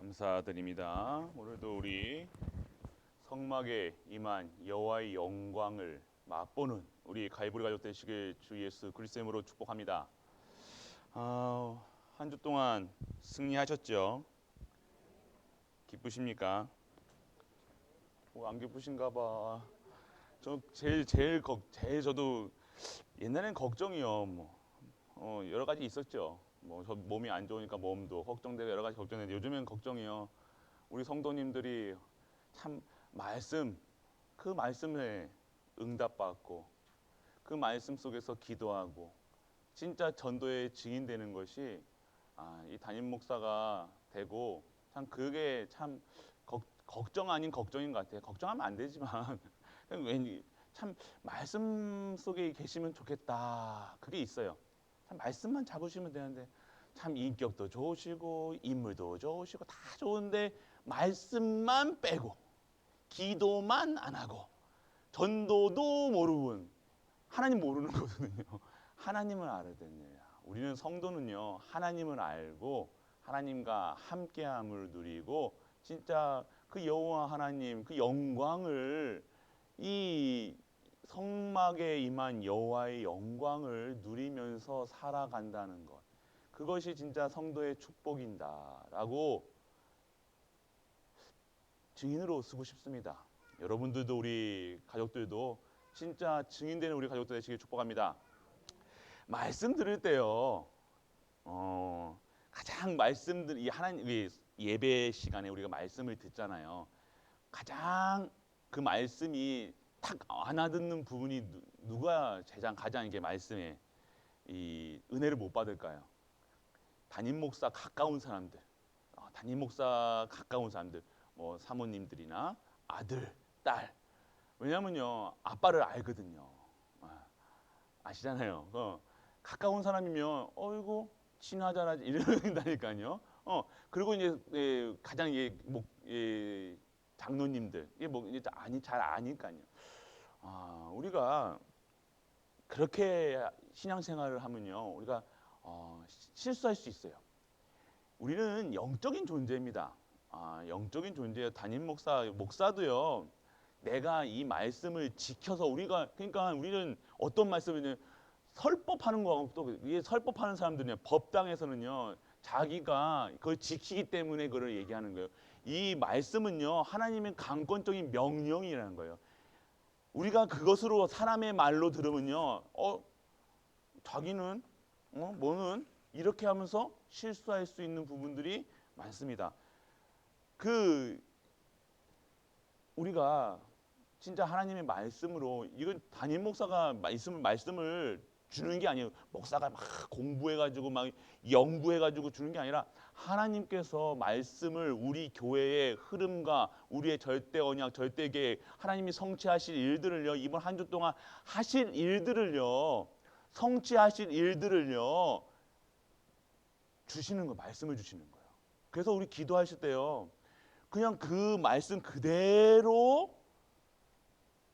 감사드립니다. 오늘도 우리 성막에 임한 여호와의 영광을 맛보는 우리 갈보리 가족 되시길 주 예수 그리스도 이름으로 축복합니다. 한 주 동안 승리하셨죠? 기쁘십니까? 안 기쁘신가 봐. 저 제일 저도 옛날엔 걱정이요. 여러 가지 있었죠. 저 몸이 안 좋으니까 몸도 걱정되고 여러 가지 걱정되는데 요즘엔 걱정이요. 우리 성도님들이 참 그 말씀에 응답받고 그 말씀 속에서 기도하고 진짜 전도의 증인되는 것이 이 담임 목사가 되고 참 그게 참 걱정 아닌 걱정인 것 같아요. 걱정하면 안 되지만 왠지 참 말씀 속에 계시면 좋겠다. 그게 있어요. 참 말씀만 잡으시면 되는데 참 인격도 좋으시고 인물도 좋으시고 다 좋은데 말씀만 빼고 기도만 안 하고 전도도 모르는 하나님 모르는 거거든요. 하나님을 알아야 됩니다. 우리는 성도는요 하나님을 알고 하나님과 함께함을 누리고 진짜 그 여호와 하나님 그 영광을 이 성막에 임한 여호와의 영광을 누리면서 살아간다는 것. 그것이 진짜 성도의 축복인다라고 증인으로 쓰고 싶습니다. 여러분들도 우리 가족들도 진짜 증인되는 우리 가족들 되시길 축복합니다. 말씀 들을 때요. 가장 이 하나님 예배 시간에 우리가 말씀을 듣잖아요. 가장 그 말씀이 탁 안아듣는 부분이 누가 가장 이게 말씀에 이 은혜를 못 받을까요? 담임 목사 가까운 사람들, 뭐 사모님들이나 아들, 딸. 왜냐면요 아빠를 알거든요. 아시잖아요. 가까운 사람이면 어이구 친하잖아 이런다니까요. 그리고 이제 가장 장로님들 이게 이제 잘 아니까요. 우리가 그렇게 신앙생활을 하면요 우리가 실수할 수 있어요. 우리는 영적인 존재입니다. 영적인 존재예요. 담임 목사도요. 내가 이 말씀을 지켜서 그러니까 우리는 어떤 말씀이냐 설법하는 거하고 또 이게 설법하는 사람들은요 법당에서는요 자기가 그걸 지키기 때문에 그걸 얘기하는 거예요. 이 말씀은요 하나님의 강권적인 명령이라는 거예요. 우리가 그것으로 사람의 말로 들으면요 자기는 뭐는 이렇게 하면서 실수할 수 있는 부분들이 많습니다. 우리가 진짜 하나님의 말씀으로 이건 담임 목사가 말씀을 주는 게 아니에요. 목사가 막 공부해가지고 막 연구해가지고 주는 게 아니라 하나님께서 말씀을 우리 교회의 흐름과 우리의 절대 언약, 절대 계획, 하나님이 성취하실 일들을요 이번 한 주 동안 하실 일들을요 성취하실 일들을요 주시는 거 말씀을 주시는 거예요. 그래서 우리 기도하실 때요 그냥 그 말씀 그대로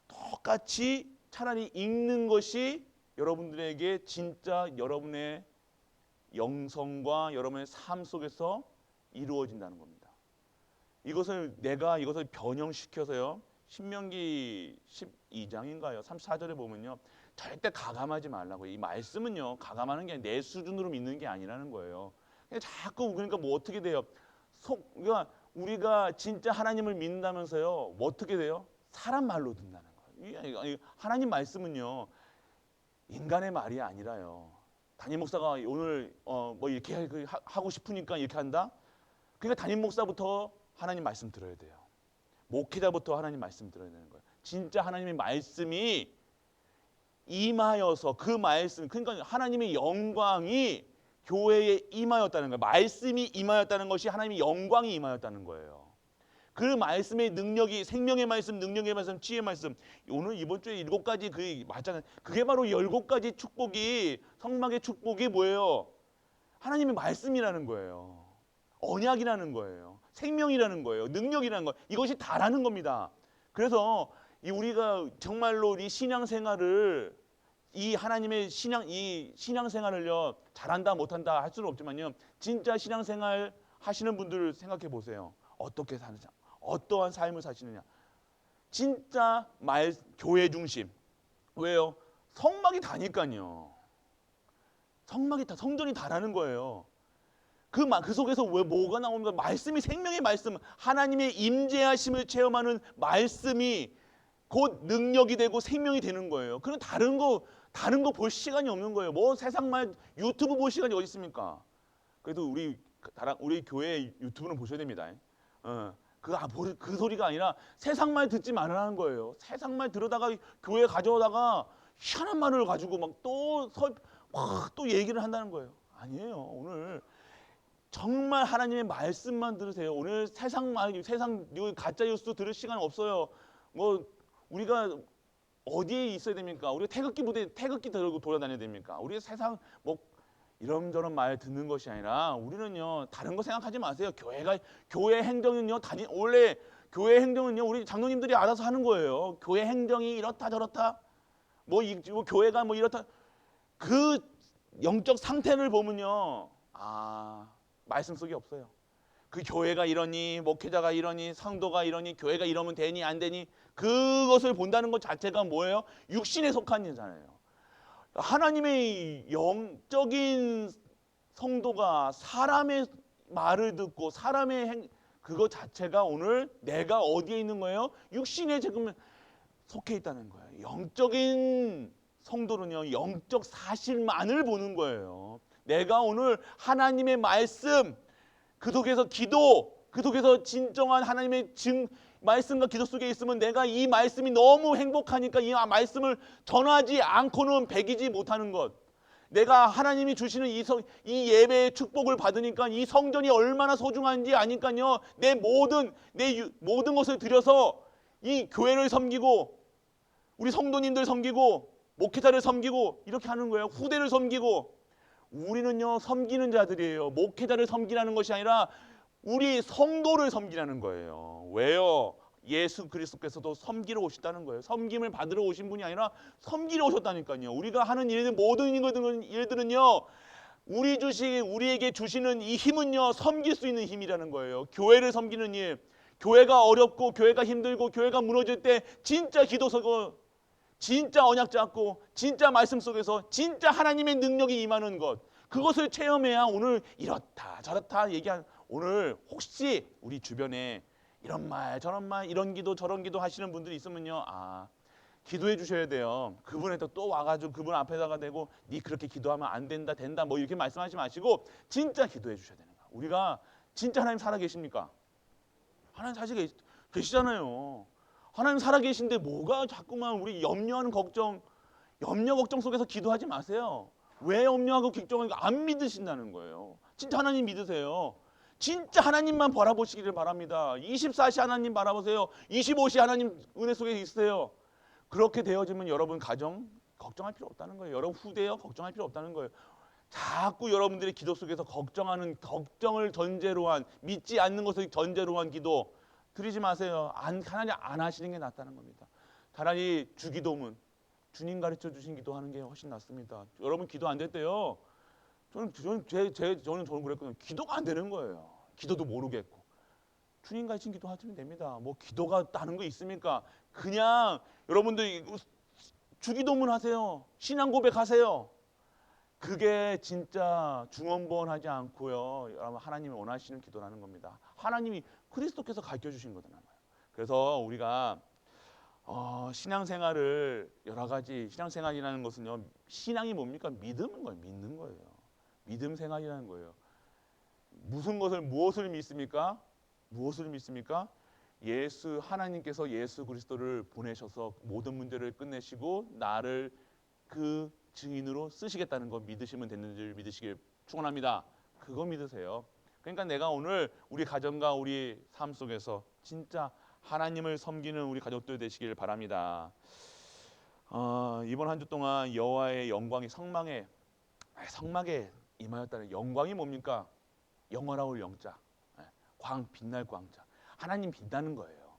똑같이 차라리 읽는 것이 여러분들에게 진짜 여러분의 영성과 여러분의 삶 속에서 이루어진다는 겁니다. 내가 이것을 변형시켜서요. 신명기 12장인가요? 34절에 보면요. 절대 가감하지 말라고. 이 말씀은요. 가감하는 게 아니라 내 수준으로 믿는 게 아니라는 거예요. 그러니까 뭐 어떻게 돼요? 그러니까 우리가 진짜 하나님을 믿는다면서요. 뭐 어떻게 돼요? 사람 말로 듣는다는 거예요. 하나님 말씀은요. 인간의 말이 아니라요. 담임 목사가 오늘 뭐 이렇게 하고 싶으니까 이렇게 한다? 그러니까 담임 목사부터 하나님 말씀 들어야 돼요. 목회자부터 하나님 말씀 들어야 되는 거예요. 진짜 하나님의 말씀이 임하여서 그 말씀, 그러니까 하나님의 영광이 교회에 임하였다는 거예요. 말씀이 임하였다는 것이 하나님의 영광이 임하였다는 거예요. 그 말씀의 능력이 생명의 말씀, 능력의 말씀, 지혜의 말씀. 오늘 이번 주에 7가지 맞잖아요. 그게 바로 17가지 축복이 성막의 축복이 뭐예요? 하나님의 말씀이라는 거예요. 언약이라는 거예요. 생명이라는 거예요. 능력이라는 거예요. 이것이 다라는 겁니다. 그래서 우리가 정말로 우리 신앙생활을 이 하나님의 이 신앙생활을요 잘한다 못한다 할 수는 없지만요 진짜 신앙생활 하시는 분들을 생각해 보세요. 어떻게 사느냐, 어떠한 삶을 사시느냐. 진짜 교회 중심. 왜요? 성막이 다니까요. 성전이 다라는 거예요. 그 속에서 왜 뭐가 나오는가? 말씀이 생명의 말씀, 하나님의 임재하심을 체험하는 말씀이 곧 능력이 되고 생명이 되는 거예요. 그럼 다른 거 볼 시간이 없는 거예요. 뭐 세상 말 유튜브 볼 시간이 어디 있습니까? 그래도 우리 교회 유튜브는 보셔야 됩니다. 그 소리가 아니라 세상 말 듣지 말라는 거예요. 세상 말 들으다가 교회 가져오다가 희한한 말을 가지고 막 또 얘기를 한다는 거예요. 아니에요. 오늘 정말 하나님의 말씀만 들으세요. 오늘 세상 가짜 뉴스 들을 시간 없어요. 뭐 우리가 어디에 있어야 됩니까? 우리가 태극기 들고 돌아다녀야 됩니까? 우리 세상 뭐 이런저런 말 듣는 것이 아니라 우리는요 다른 거 생각하지 마세요. 교회 행정은요 원래 교회 행정은요 우리 장로님들이 알아서 하는 거예요. 교회 행정이 이렇다 저렇다 뭐 교회가 뭐 이렇다 그 영적 상태를 보면요 말씀 속에 없어요. 그 교회가 이러니 목회자가 이러니 성도가 이러니 교회가 이러면 되니 안 되니 그것을 본다는 것 자체가 뭐예요? 육신에 속한 일이잖아요. 하나님의 영적인 성도가 사람의 말을 듣고 사람의 그거 자체가 오늘 내가 어디에 있는 거예요? 육신에 지금 속해 있다는 거예요. 영적인 성도는요 영적 사실만을 보는 거예요. 내가 오늘 하나님의 말씀 그 속에서 그 속에서 진정한 하나님의 말씀과 기도 속에 있으면 내가 이 말씀이 너무 행복하니까 이 말씀을 전하지 않고는 배기지 못하는 것. 내가 하나님이 주시는 이 예배의 축복을 받으니까 이 성전이 얼마나 소중한지 아니까요. 내 모든 것을 들여서 이 교회를 섬기고 우리 성도님들 섬기고 목회자를 섬기고 이렇게 하는 거예요. 후대를 섬기고 우리는요 섬기는 자들이에요. 목회자를 섬기라는 것이 아니라 우리 성도를 섬기라는 거예요. 왜요? 예수 그리스도께서도 섬기러 오셨다는 거예요. 섬김을 받으러 오신 분이 아니라 섬기러 오셨다니까요. 우리가 하는 모든 일들은요 우리에게 주시는 이 힘은요 섬길 수 있는 힘이라는 거예요. 교회를 섬기는 일, 교회가 어렵고 교회가 힘들고 교회가 무너질 때 진짜 기도 서고 진짜 언약 잡고 진짜 말씀 속에서 진짜 하나님의 능력이 임하는 것, 그것을 체험해야 오늘 이렇다 저렇다 오늘 혹시 우리 주변에 이런 말 저런 말 이런 기도 저런 기도 하시는 분들이 있으면요 기도해 주셔야 돼요. 그분한테 또 와가지고 그분 앞에다가 대고 니 그렇게 기도하면 안 된다 뭐 이렇게 말씀하지 마시고 진짜 기도해 주셔야 되는 거야. 우리가 진짜 하나님 살아 계십니까? 하나님 사실 계시잖아요. 하나님 살아 계신데 뭐가 자꾸만 우리 염려 걱정 속에서 기도하지 마세요. 왜 염려하고 걱정하니까 안 믿으신다는 거예요. 진짜 하나님 믿으세요. 진짜 하나님만 바라보시기를 바랍니다. 24시 하나님 바라보세요. 25시 하나님 은혜 속에 있으세요. 그렇게 되어지면 여러분 가정 걱정할 필요 없다는 거예요. 여러분 후대요 걱정할 필요 없다는 거예요. 자꾸 여러분들의 기도 속에서 걱정을 전제로 한 믿지 않는 것을 전제로 한 기도 드리지 마세요. 하나님 안 하시는 게 낫다는 겁니다. 차라리 주기도문 주님 가르쳐 주신 기도하는 게 훨씬 낫습니다. 여러분 기도 안 됐대요. 저는 그랬거든요. 기도가 안 되는 거예요. 기도도 모르겠고 주님 가르친 기도 하시면 됩니다. 뭐 기도가 다른 거 있습니까? 그냥 여러분들 주기도문 하세요. 신앙 고백하세요. 그게 진짜 중언부언하지 않고요. 여러분 하나님이 원하시는 기도라는 겁니다. 하나님이 그리스도께서 가르쳐 주신 거잖아요. 그래서 우리가 신앙생활을 여러 가지 신앙생활이라는 것은요. 신앙이 뭡니까? 믿는 거예요. 믿음 생활이라는 거예요. 무엇을 믿습니까? 무엇을 믿습니까? 하나님께서 예수 그리스도를 보내셔서 모든 문제를 끝내시고 나를 그 증인으로 쓰시겠다는 거 믿으시면 되는 줄 믿으시길 축원합니다. 그거 믿으세요. 그러니까 내가 오늘 우리 가정과 우리 삶 속에서 진짜 하나님을 섬기는 우리 가족들 되시길 바랍니다. 이번 한 주 동안 여호와의 영광이 성막에 임하였다는 영광이 뭡니까? 영원하올 영자, 빛날 광자. 하나님 빛나는 거예요.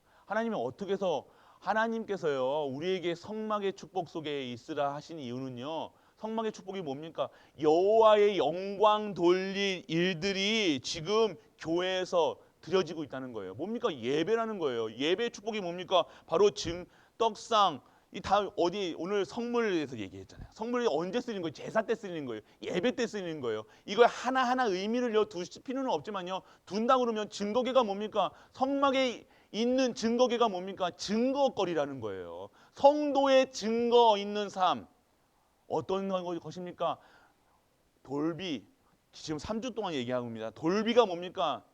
하나님께서요 우리에게 성막의 축복 속에 있으라 하신 이유는요 성막의 축복이 뭡니까? 여호와의 영광 돌릴 일들이 지금 교회에서 드려지고 있다는 거예요. 뭡니까? 예배라는 거예요. 예배의 축복이 뭡니까? 바로 떡상, 이 다 어디 오늘 성물에 대해서 얘기했잖아요. 성물이 언제 쓰이는 거예요? 제사 때 쓰이는 거예요. 예배 때 쓰이는 거예요. 이걸 하나하나 의미를 두실 필요는 없지만요. 둔다 그러면 증거계가 뭡니까? 성막에 있는 증거계가 뭡니까? 증거거리라는 거예요. 성도의 증거 있는 삶. 어떤 것입니까? 돌비. 지금 3주 동안 얘기하고 있습니다. 돌비가 뭡니까?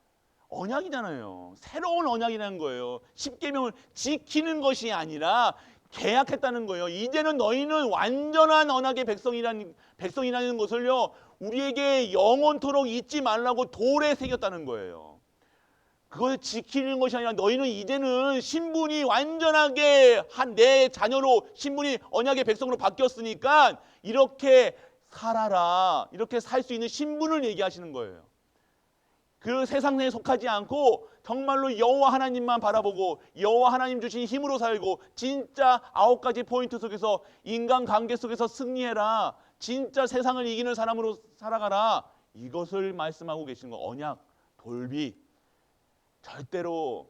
언약이잖아요. 새로운 언약이라는 거예요. 십계명을 지키는 것이 아니라 계약했다는 거예요. 이제는 너희는 완전한 언약의 백성이라는 것을요, 우리에게 영원토록 잊지 말라고 돌에 새겼다는 거예요. 그것을 지키는 것이 아니라 너희는 이제는 신분이 완전하게 내 자녀로 신분이 언약의 백성으로 바뀌었으니까 이렇게 살아라. 이렇게 살 수 있는 신분을 얘기하시는 거예요. 그 세상에 속하지 않고 정말로 여호와 하나님만 바라보고 여호와 하나님 주신 힘으로 살고 진짜 9가지 포인트 속에서 인간관계 속에서 승리해라. 진짜 세상을 이기는 사람으로 살아가라. 이것을 말씀하고 계시는 거. 언약, 돌비. 절대로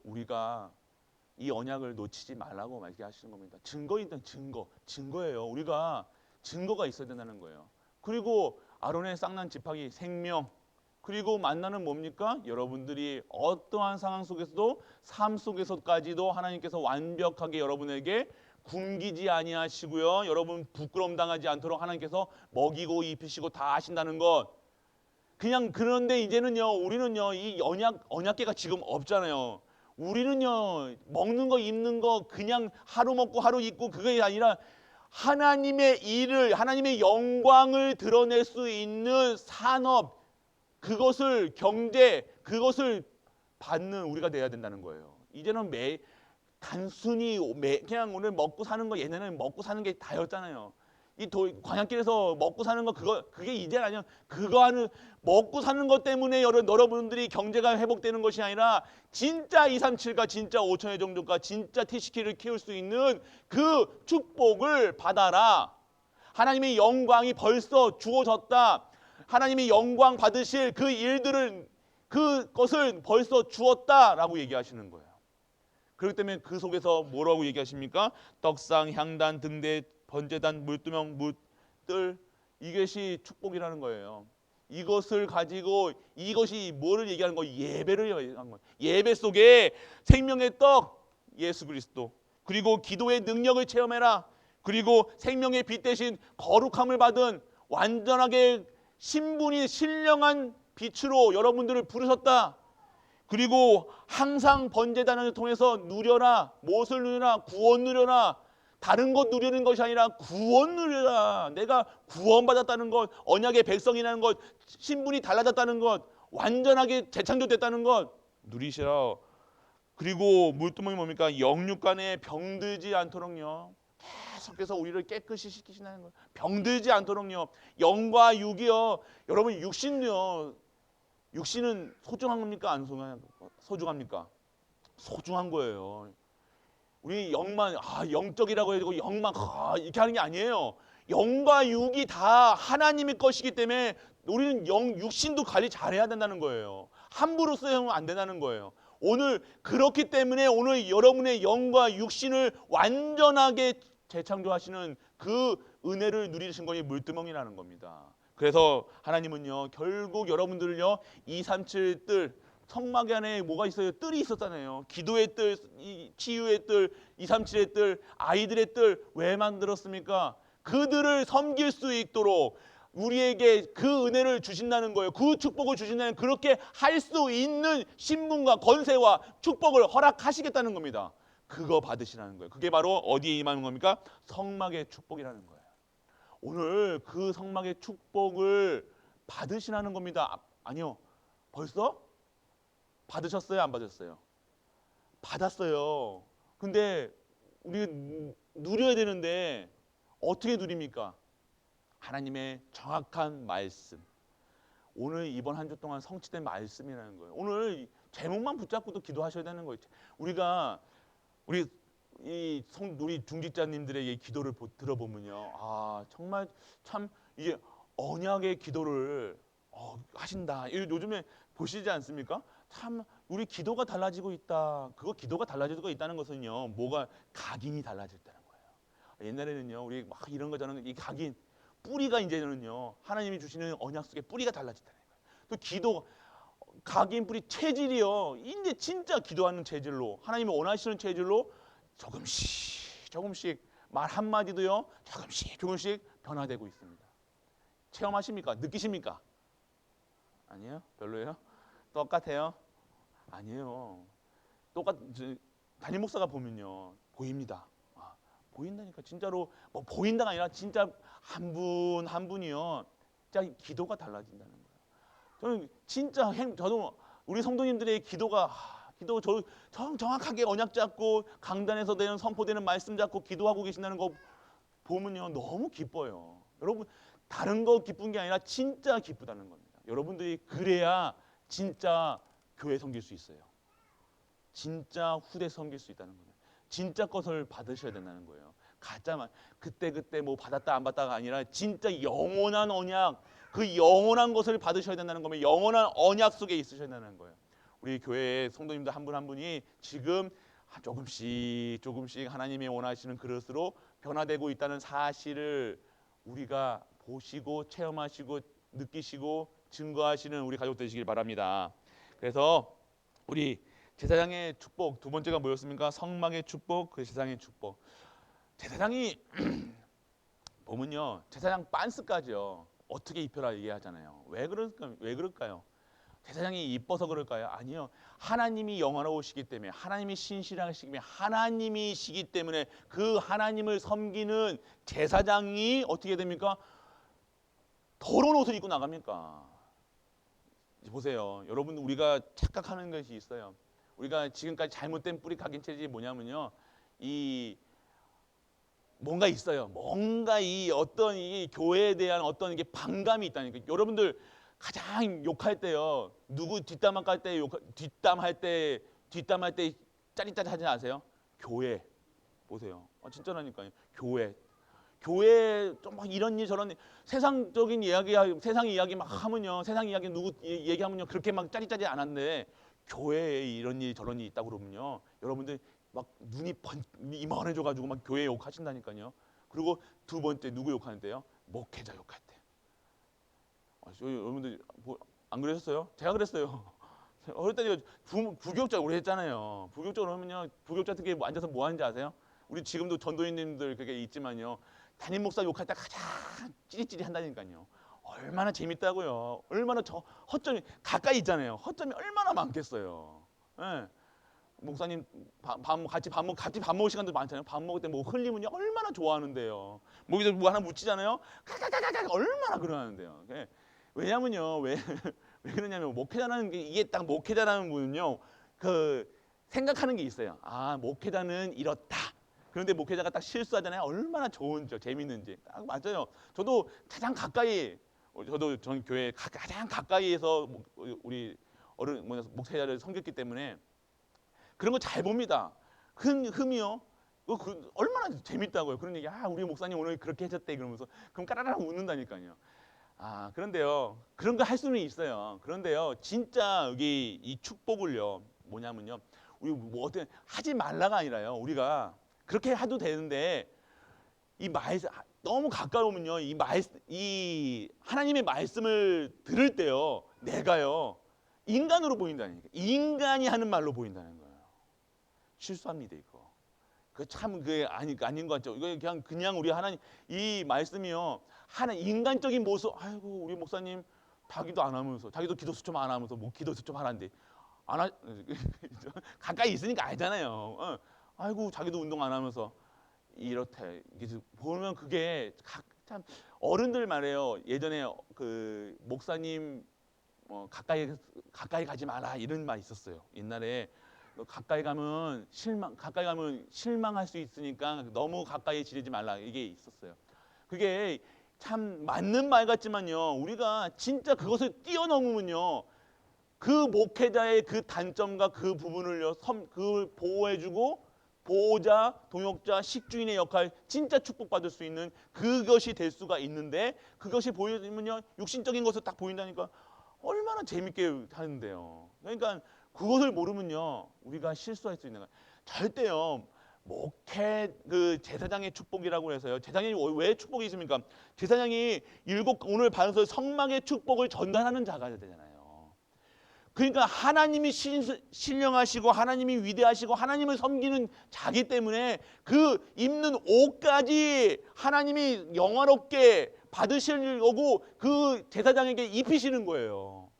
우리가 이 언약을 놓치지 말라고 말씀하시는 겁니다. 증거인데 증거예요. 우리가 증거가 있어야 된다는 거예요. 그리고 아론의 쌍난 지팡이 생명, 그리고 만나는 뭡니까? 여러분들이 어떠한 상황 속에서도 삶 속에서까지도 하나님께서 완벽하게 여러분에게 굶기지 아니하시고요. 여러분 부끄러움 당하지 않도록 하나님께서 먹이고 입히시고 다 하신다는 것. 그냥 그런데 이제는요, 우리는요, 이 언약계가 지금 없잖아요. 우리는요, 먹는 거 입는 거 그냥 하루 먹고 하루 입고 그게 아니라 하나님의 일을, 하나님의 영광을 드러낼 수 있는 산업, 그것을 경제, 그것을 받는 우리가 돼야 된다는 거예요. 이제는 단순히 그냥 오늘 먹고 사는 거, 예전에는 먹고 사는 게 다였잖아요. 이 광야길에서 먹고 사는 거 그게 이제 아니야. 그거 하는 먹고 사는 것 때문에 여러분들이 경제가 회복되는 것이 아니라 진짜 237과 진짜 5천의 정도가 진짜 TCK를 키울 수 있는 그 축복을 받아라. 하나님의 영광이 벌써 주어졌다. 하나님의 영광 받으실 그 일들을 그것을 벌써 주었다라고 얘기하시는 거예요. 그렇기 때문에 그 속에서 뭐라고 얘기하십니까? 떡상, 향단, 등대, 번제단, 물두멍, 물뜰, 이것이 축복이라는 거예요. 이것을 가지고 이것이 뭐를 얘기하는 거예요? 예배를 얘기하는 거예요. 예배 속에 생명의 떡 예수 그리스도, 그리고 기도의 능력을 체험해라. 그리고 생명의 빛 대신 거룩함을 받은 완전하게 신분이 신령한 빛으로 여러분들을 부르셨다. 그리고 항상 번제단을 통해서 누려라. 무엇을 누려라? 구원 누려라. 다른 것 누리는 것이 아니라 구원 누려라. 내가 구원받았다는 것, 언약의 백성이라는 것, 신분이 달라졌다는 것, 완전하게 재창조됐다는 것 누리시라. 그리고 물두멍이 뭡니까? 영육간에 병들지 않도록요. 계속해서 우리를 깨끗이 시키시는 거예요. 병들지 않도록요. 영과 육이요. 여러분 육신요. 육신은 소중한 겁니까? 안 소중합니까? 소중한 거예요. 우리 영만 영적이라고 해도 영만 이렇게 하는 게 아니에요. 영과 육이 다 하나님의 것이기 때문에 우리는 육신도 관리 잘해야 된다는 거예요. 함부로 쓰면 안 된다는 거예요. 오늘 그렇기 때문에 오늘 여러분의 영과 육신을 완전하게 재창조하시는 그 은혜를 누리신 것이 물두멍이라는 겁니다. 그래서 하나님은요, 결국 여러분들을요, 237 뜰, 성막 안에 뭐가 있어요? 뜰이 있었잖아요. 기도의 뜰, 치유의 뜰, 237의 뜰, 아이들의 뜰. 왜 만들었습니까? 그들을 섬길 수 있도록 우리에게 그 은혜를 주신다는 거예요. 그 축복을 주신다는, 그렇게 할 수 있는 신분과 권세와 축복을 허락하시겠다는 겁니다. 그거 받으시라는 거예요. 그게 바로 어디에 임하는 겁니까? 성막의 축복이라는 거예요. 오늘 그 성막의 축복을 받으시라는 겁니다. 아니요. 벌써? 받으셨어요? 안 받으셨어요? 받았어요. 근데 우리가 누려야 되는데 어떻게 누립니까? 하나님의 정확한 말씀. 오늘 이번 한 주 동안 성취된 말씀이라는 거예요. 오늘 제목만 붙잡고도 기도하셔야 되는 거예요. 우리 우리 중직자님들의 이 기도를 들어보면요, 정말 참 이게 언약의 기도를 하신다. 요즘에 보시지 않습니까? 참 우리 기도가 달라지고 있다. 그거 기도가 달라지고 있다는 것은요, 뭐가 각인이 달라졌다는 거예요. 옛날에는요, 우리 막 이런 거잖아요. 이 각인 뿌리가 이제는요, 하나님이 주시는 언약 속에 뿌리가 달라졌다는 거예요. 또 기도 각인 뿌리 체질이요, 이제 진짜 기도하는 체질로, 하나님이 원하시는 체질로 조금씩 말 한마디도요, 조금씩 변화되고 있습니다. 체험하십니까? 느끼십니까? 아니에요? 별로예요? 똑같아요? 아니에요. 담임 목사가 보면요, 보입니다. 보인다니까. 진짜로 뭐 보인다가 아니라 진짜 한 분 한 분이요, 진짜 기도가 달라진다는 거예요. 저는 진짜 저도 우리 성도님들의 기도 정확하게 언약 잡고 강단에서 되는 선포되는 말씀 잡고 기도하고 계신다는 거 보면요, 너무 기뻐요. 여러분, 다른 거 기쁜 게 아니라 진짜 기쁘다는 겁니다. 여러분들이 그래야 진짜 교회 섬길 수 있어요. 진짜 후대 섬길 수 있다는 거예요. 진짜 것을 받으셔야 된다는 거예요. 가짜만 그때 뭐 받았다 안 받다가 아니라 진짜 영원한 언약, 그 영원한 것을 받으셔야 된다는 거면 영원한 언약 속에 있으셔야 된다는 거예요. 우리 교회의 성도님들 한 분 한 분이 지금 조금씩 하나님이 원하시는 그릇으로 변화되고 있다는 사실을 우리가 보시고 체험하시고 느끼시고 증거하시는 우리 가족 되시길 바랍니다. 그래서 우리 제사장의 축복, 두 번째가 뭐였습니까? 성막의 축복, 그 제사장의 축복. 제사장이 보면요, 제사장 빤스까지요, 어떻게 입혀라 얘기하잖아요. 왜 그럴까요? 제사장이 이뻐서 그럴까요? 아니요. 하나님이 영원하시기 때문에, 하나님이 신실하시기 때문에, 하나님이시기 때문에 그 하나님을 섬기는 제사장이 어떻게 됩니까? 더러운 옷을 입고 나갑니까? 보세요. 여러분, 우리가 착각하는 것이 있어요. 우리가 지금까지 잘못된 뿌리 각인 체질이 뭐냐면요, 뭔가 있어요. 뭔가 어떤 이 교회에 대한 어떤 이게 반감이 있다니까. 여러분들 가장 욕할 때요, 누구 뒷담화 깔 때 뒷담할 때 짜릿짜릿하지 않으세요? 교회 보세요. 진짜라니까요. 교회 좀 막 이런 일 저런 일, 세상적인 이야기, 세상 이야기 막 하면요, 세상 이야기 누구 얘기하면요, 그렇게 막 짜릿짜릿 안 한데 교회에 이런 일 저런 일 있다고 그러면요, 여러분들 막 눈이 이만해져가지고 막 교회 욕하신다니까요. 그리고 두 번째 누구 욕하는데요? 목회자 욕할 때. 여러분들 안 그러셨어요? 제가 그랬어요. 어릴 때 부교육자 오래 했잖아요. 부교육자로 하면요, 부교육자 특히 앉아서 뭐 하는지 아세요? 우리 지금도 전도인님들 그게 있지만요, 담임 목사 욕할 때 가장 찌릿찌릿 한다니까요. 얼마나 재밌다고요. 얼마나 허점이 가까이 있잖아요. 허점이 얼마나 많겠어요. 예. 목사님 같이 밥 먹을 시간도 많잖아요. 밥 먹을 때 뭐 흘리면요, 얼마나 좋아하는데요. 목에서 뭐 하나 묻히잖아요. 가가가가 얼마나 그러는데요. 왜냐면요, 왜 그러냐면 목회자라는 게, 이게 딱 목회자라는 분은요, 그 생각하는 게 있어요. 목회자는 이렇다. 그런데 목회자가 딱 실수하잖아요. 얼마나 좋은지, 재밌는지. 딱 맞아요. 저도 가장 가까이, 전 교회 가장 가까이에서 우리 목회자를 섬겼기 때문에 그런 거 잘 봅니다. 흠이요. 얼마나 재밌다고요. 그런 얘기, 우리 목사님 오늘 그렇게 하셨대. 그러면서 그럼 까라랑 웃는다니까요. 그런데요, 그런 거 할 수는 있어요. 그런데요, 진짜 여기 이 축복을요, 뭐냐면요, 우리 뭐 어떤 하지 말라가 아니라요, 우리가 그렇게 해도 되는데 너무 가까우면요, 이 하나님의 말씀을 들을 때요, 내가요 인간으로 보인다니까. 인간이 하는 말로 보인다는 거예요. 실수합니다, 이거. 아닌 것 같죠. 이거 그냥 우리 하나님 이 말씀이요, 인간적인 모습. 아이고, 우리 목사님 자기도 안 하면서, 자기도 기도 수좀 안 하면서 뭐 기도 수좀 하란데 가까이 있으니까 알잖아요. 아이고, 자기도 운동 안 하면서 이렇대. 보면 그게 참 어른들 말해요. 예전에 그 목사님 가까이 가지 마라 이런 말 있었어요. 옛날에 가까이 가면 실망할 수 있으니까 너무 가까이 지르지 말라, 이게 있었어요. 그게 참 맞는 말 같지만요, 우리가 진짜 그것을 뛰어넘으면요, 그 목회자의 그 단점과 그 부분을요, 그걸 보호해주고 보호자, 동역자, 식주인의 역할 진짜 축복받을 수 있는 그것이 될 수가 있는데 그것이 보이면요 육신적인 것을 딱 보인다니까 얼마나 재밌게 하는데요. 그러니까 그것을 모르면요 우리가 실수할 수 있는 거예요. 절대요 목회 그 제사장의 축복이라고 해서요. 제사장이 왜 축복이 있습니까? 제사장이 오늘 받아서 성막의 축복을 전달하는 자가 되잖아요. 그러니까 하나님이 신령하시고 하나님이 위대하시고 하나님을 섬기는 자기 때문에 그 입는 옷까지 하나님이 영화롭게 받으시려고 그 제사장에게 입히시는 거예요.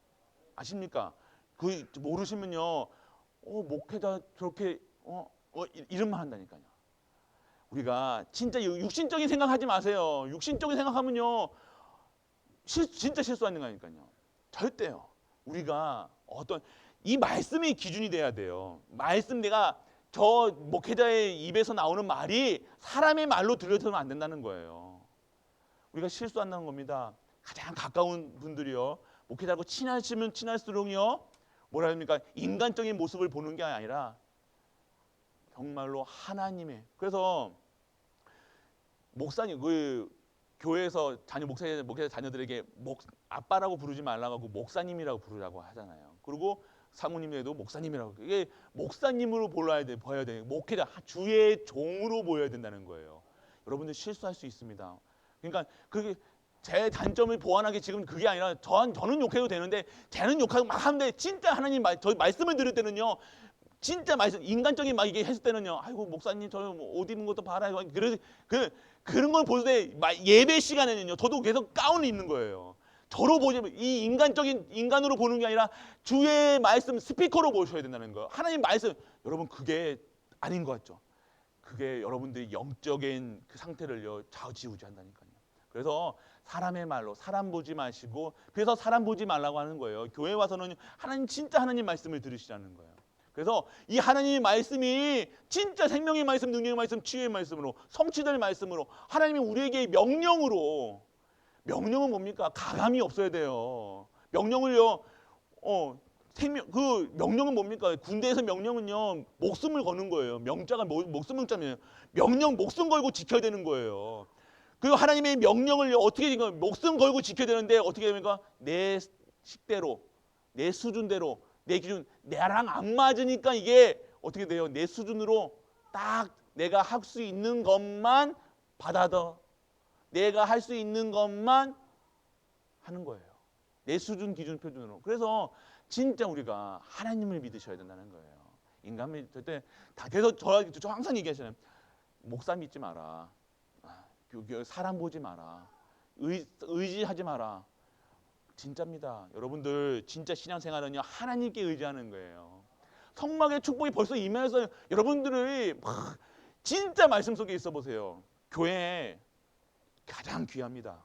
아십니까? 그 모르시면요. 목회자 저렇게 이름만 한다니까요. 우리가 진짜 육신적인 생각하지 마세요. 육신적인 생각하면요. 진짜 실수하는 거니까요. 절대요. 우리가 어떤 이 말씀이 기준이 돼야 돼요. 말씀 내가 저 목회자의 입에서 나오는 말이 사람의 말로 들려서는 안 된다는 거예요. 우리가 실수한다는 겁니다. 가장 가까운 분들이요. 목회자하고 친하시면 친할수록요. 뭐라 합니까? 인간적인 모습을 보는 게 아니라 정말로 하나님의. 그래서 목사님 그 교회에서 목회자 자녀들에게 아빠라고 부르지 말라고 목사님이라고 부르라고 하잖아요. 그리고 사모님에도 목사님이라고. 이게 목사님으로 봐야 돼. 목회자 주의 종으로 보여야 된다는 거예요. 여러분들 실수할 수 있습니다. 그러니까 그게 제 단점을 보완하기 지금 그게 아니라 저는 욕해도 되는데 쟤는 욕하고 막 하는데 진짜 하나님 저 말씀을 들을 때는요. 진짜 말씀 인간적인 막 이게 했을 때는요. 아이고 목사님 저 옷 입은 것도 봐라. 그런 걸 볼 때 예배 시간에는요. 저도 계속 가운을 입는 거예요. 저로 보시면 이 인간적인 인간으로 보는 게 아니라 주의 말씀 스피커로 보셔야 된다는 거예요. 하나님 말씀 여러분 그게 아닌 것 같죠. 그게 여러분들이 영적인 그 상태를요 좌우지우지한다니까요. 그래서 사람의 말로 사람 보지 마시고 그래서 사람 보지 말라고 하는 거예요. 교회 와서는 하나님 진짜 하나님 말씀을 들으시라는 거예요. 그래서 이 하나님의 말씀이 진짜 생명의 말씀, 능력의 말씀, 치유의 말씀으로 성취될 말씀으로 하나님이 우리에게 명령은 뭡니까? 가감이 없어야 돼요. 명령을요. 그 명령은 뭡니까? 군대에서 명령은요. 목숨을 거는 거예요. 명자가 목숨 자면 명령 목숨 걸고 지켜야 되는 거예요. 그리고 하나님의 명령을 어떻게 목숨 걸고 지켜야 되는데 어떻게 됩니까? 내 식대로, 내 수준대로, 내 기준, 나랑 안 맞으니까 이게 어떻게 돼요? 내 수준으로 딱 내가 할 수 있는 것만 받아서 내가 할 수 있는 것만 하는 거예요. 내 수준, 기준, 표준으로. 그래서 진짜 우리가 하나님을 믿으셔야 된다는 거예요. 인간을 절대 다 그래서 저 항상 얘기하잖아요. 목사 믿지 마라. 사람 보지 마라. 의지하지 마라. 진짜입니다. 여러분들 진짜 신앙생활은요 하나님께 의지하는 거예요. 성막의 축복이 벌써 임해서 여러분들이 막 진짜 말씀 속에 있어 보세요. 교회 가장 귀합니다.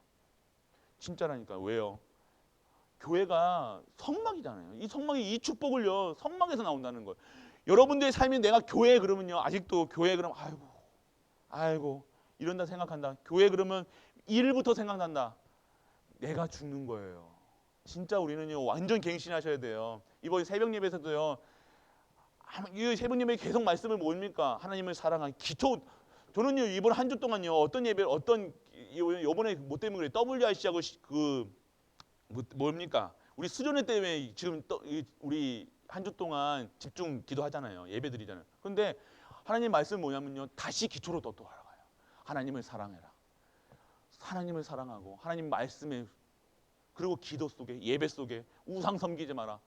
진짜라니까. 왜요? 교회가 성막이잖아요. 이 성막이 이 축복을요 성막에서 나온다는 거예요. 여러분들의 삶이 내가 교회 그러면요 아직도 교회 그러면 아이고 이런다 생각한다. 교회 그러면 일부터 생각난다. 내가 죽는 거예요. 진짜 우리는요 완전 갱신하셔야 돼요. 이번 새벽 예배에서도요. 이 새벽 예배 계속 말씀을 뭡니까? 하나님을 사랑하는 기초. 저는요 이번 한 주 동안요 어떤 예배 요번에 뭐 때문에 그래 WRC하고 뭡니까? 우리 수련회 때문에 지금 우리 한 주 동안 집중 기도하잖아요. 예배 드리잖아요. 그런데 하나님 말씀 뭐냐면요 다시 기초로 또 돌아가요. 하나님을 사랑해라. 하나님을 사랑하고 하나님 말씀에 그리고 기도 속에 예배 속에 우상 섬기지 마라.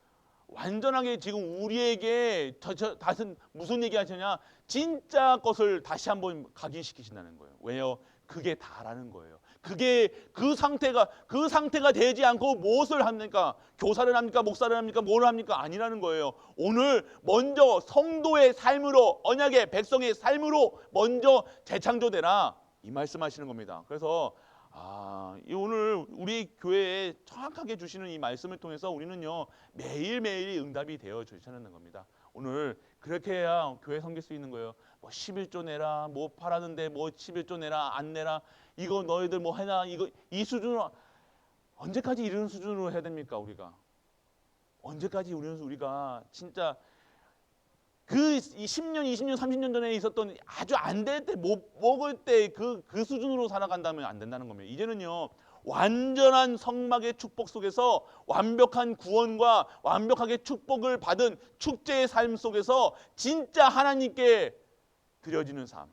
완전하게 지금 우리에게 다시 무슨 얘기 하시냐? 진짜 것을 다시 한번 각인시키신다는 거예요. 왜요? 그게 다라는 거예요. 그게 그 상태가 되지 않고 무엇을 합니까? 교사를 합니까? 목사를 합니까? 뭘 합니까? 아니라는 거예요. 오늘 먼저 성도의 삶으로 언약의 백성의 삶으로 먼저 재창조되라 이 말씀하시는 겁니다. 그래서 오늘 우리 교회에 정확하게 주시는 이 말씀을 통해서 우리는요 매일매일이 응답이 되어 주시는 겁니다. 오늘 그렇게 해야 교회 섬길 수 있는 거예요. 뭐 11조 내라, 뭐 팔았는데 뭐 11조 내라, 안 내라, 이거 너희들 뭐 해라, 이 수준으로 언제까지 이런 수준으로 해야 됩니까 우리가? 언제까지 우리가 진짜 그 10년, 20년, 30년 전에 있었던 아주 안 될 때, 못 먹을 때 그 수준으로 살아간다면 안 된다는 겁니다. 이제는요, 완전한 성막의 축복 속에서 완벽한 구원과 완벽하게 축복을 받은 축제의 삶 속에서 진짜 하나님께 드려지는 삶,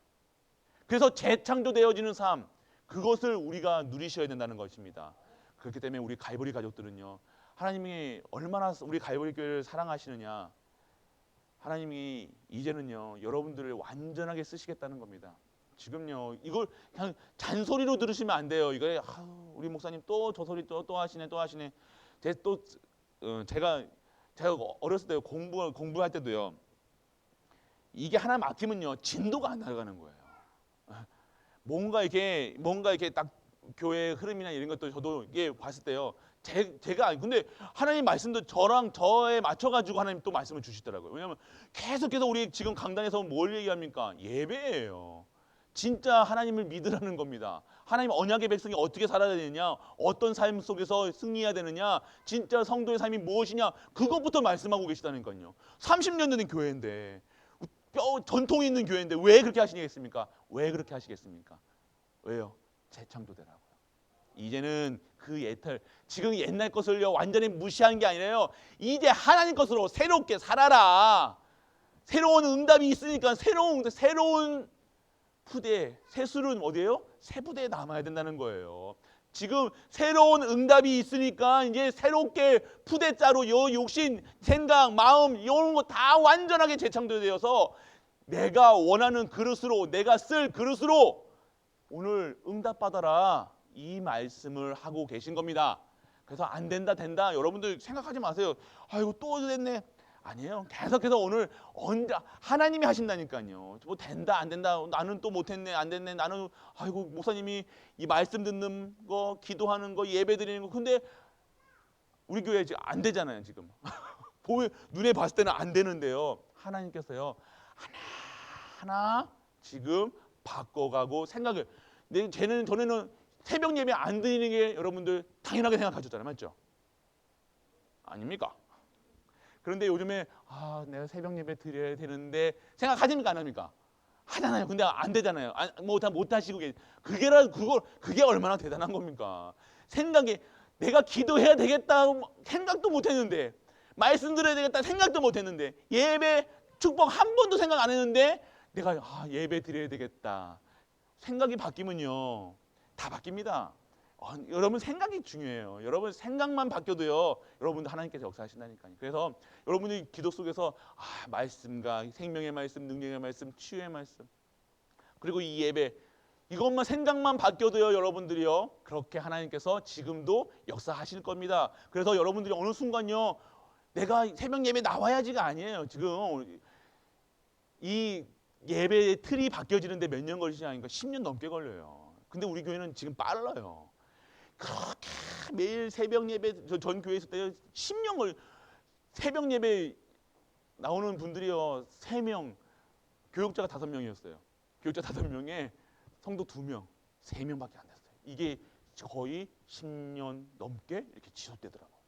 그래서 재창조되어지는 삶, 그것을 우리가 누리셔야 된다는 것입니다. 그렇기 때문에 우리 갈보리 가족들은요, 하나님이 얼마나 우리 갈보리 교회를 사랑하시느냐, 하나님이 이제는요 여러분들을 완전하게 쓰시겠다는 겁니다. 지금요 이걸 그냥 잔소리로 들으시면 안 돼요. 이거 우리 목사님 또 저 소리 또 하시네 또 하시네. 제가 어렸을 때 공부할 때도요, 이게 하나 막히면요 진도가 안 나가는 거예요. 뭔가 이렇게 딱 교회의 흐름이나 이런 것도 저도 이게 봤을 때요, 제가 근데 하나님 말씀도 저에 맞춰가지고 하나님 또 말씀을 주시더라고요. 왜냐하면 계속해서 우리 지금 강단에서 뭘 얘기합니까? 예배예요. 진짜 하나님을 믿으라는 겁니다. 하나님 언약의 백성이 어떻게 살아야 되느냐, 어떤 삶 속에서 승리해야 되느냐, 진짜 성도의 삶이 무엇이냐, 그것부터 말씀하고 계시다니까요. 30년 된 교회인데, 전통이 있는 교회인데 왜 그렇게 하시겠습니까? 왜 그렇게 하시겠습니까? 왜요? 재창조되라고요. 이제는 지금 옛날 것을요 완전히 무시한 게 아니라요, 이제 하나님 것으로 새롭게 살아라. 새로운 응답이 있으니까 새로운 푸대, 새술은 어디예요? 새 부대에 남아야 된다는 거예요. 지금 새로운 응답이 있으니까 이제 새롭게 푸대자로 요 욕심, 생각, 마음 이런 거 다 완전하게 재창조되어서 내가 원하는 그릇으로, 내가 쓸 그릇으로 오늘 응답받아라, 이 말씀을 하고 계신 겁니다. 그래서 안 된다 된다 여러분들 생각하지 마세요. 아이고 또 됐네. 아니에요. 계속해서 오늘 언제 하나님이 하신다니까요. 뭐 된다 안 된다, 나는 또 못했네 안 됐네, 나는 아이고 목사님이 이 말씀 듣는 거, 기도하는 거, 예배 드리는 거, 근데 우리 교회 지금 안 되잖아요. 지금 눈에 봤을 때는 안 되는데요, 하나님께서요 하나하나 지금 바꿔가고 생각을, 전에는 새벽 예배 안 드리는 게 여러분들 당연하게 생각하셨잖아요. 맞죠? 아닙니까? 그런데 요즘에 내가 새벽 예배 드려야 되는데 생각하십니까 안 합니까? 하잖아요. 근데 안 되잖아요. 못 하시고 그게 얼마나 대단한 겁니까? 내가 기도해야 되겠다 생각도 못 했는데, 말씀 드려야 되겠다 생각도 못 했는데, 예배 축복 한 번도 생각 안 했는데 내가 예배 드려야 되겠다 생각이 바뀌면요 다 바뀝니다. 여러분 생각이 중요해요. 여러분 생각만 바뀌어도요 여러분들 하나님께서 역사하신다니까요. 그래서 여러분이 기도 속에서 말씀과 생명의 말씀, 능력의 말씀, 치유의 말씀, 그리고 이 예배, 이것만 생각만 바뀌어도요 여러분들이요 그렇게 하나님께서 지금도 역사하실 겁니다. 그래서 여러분들이 어느 순간요 내가 새벽 예배 나와야지가 아니에요. 지금 이 예배의 틀이 바뀌어지는데 몇 년 걸리지 않으니까 10년 넘게 걸려요. 근데 우리 교회는 지금 빨라요. 그렇게 매일 새벽 예배, 전 교회 있을 때 10년 새벽 예배 나오는 분들이요 3명, 교육자가 5명이었어요. 교육자 5명에 성도 2명, 3명밖에 안 됐어요. 이게 거의 10년 넘게 이렇게 지속되더라고요.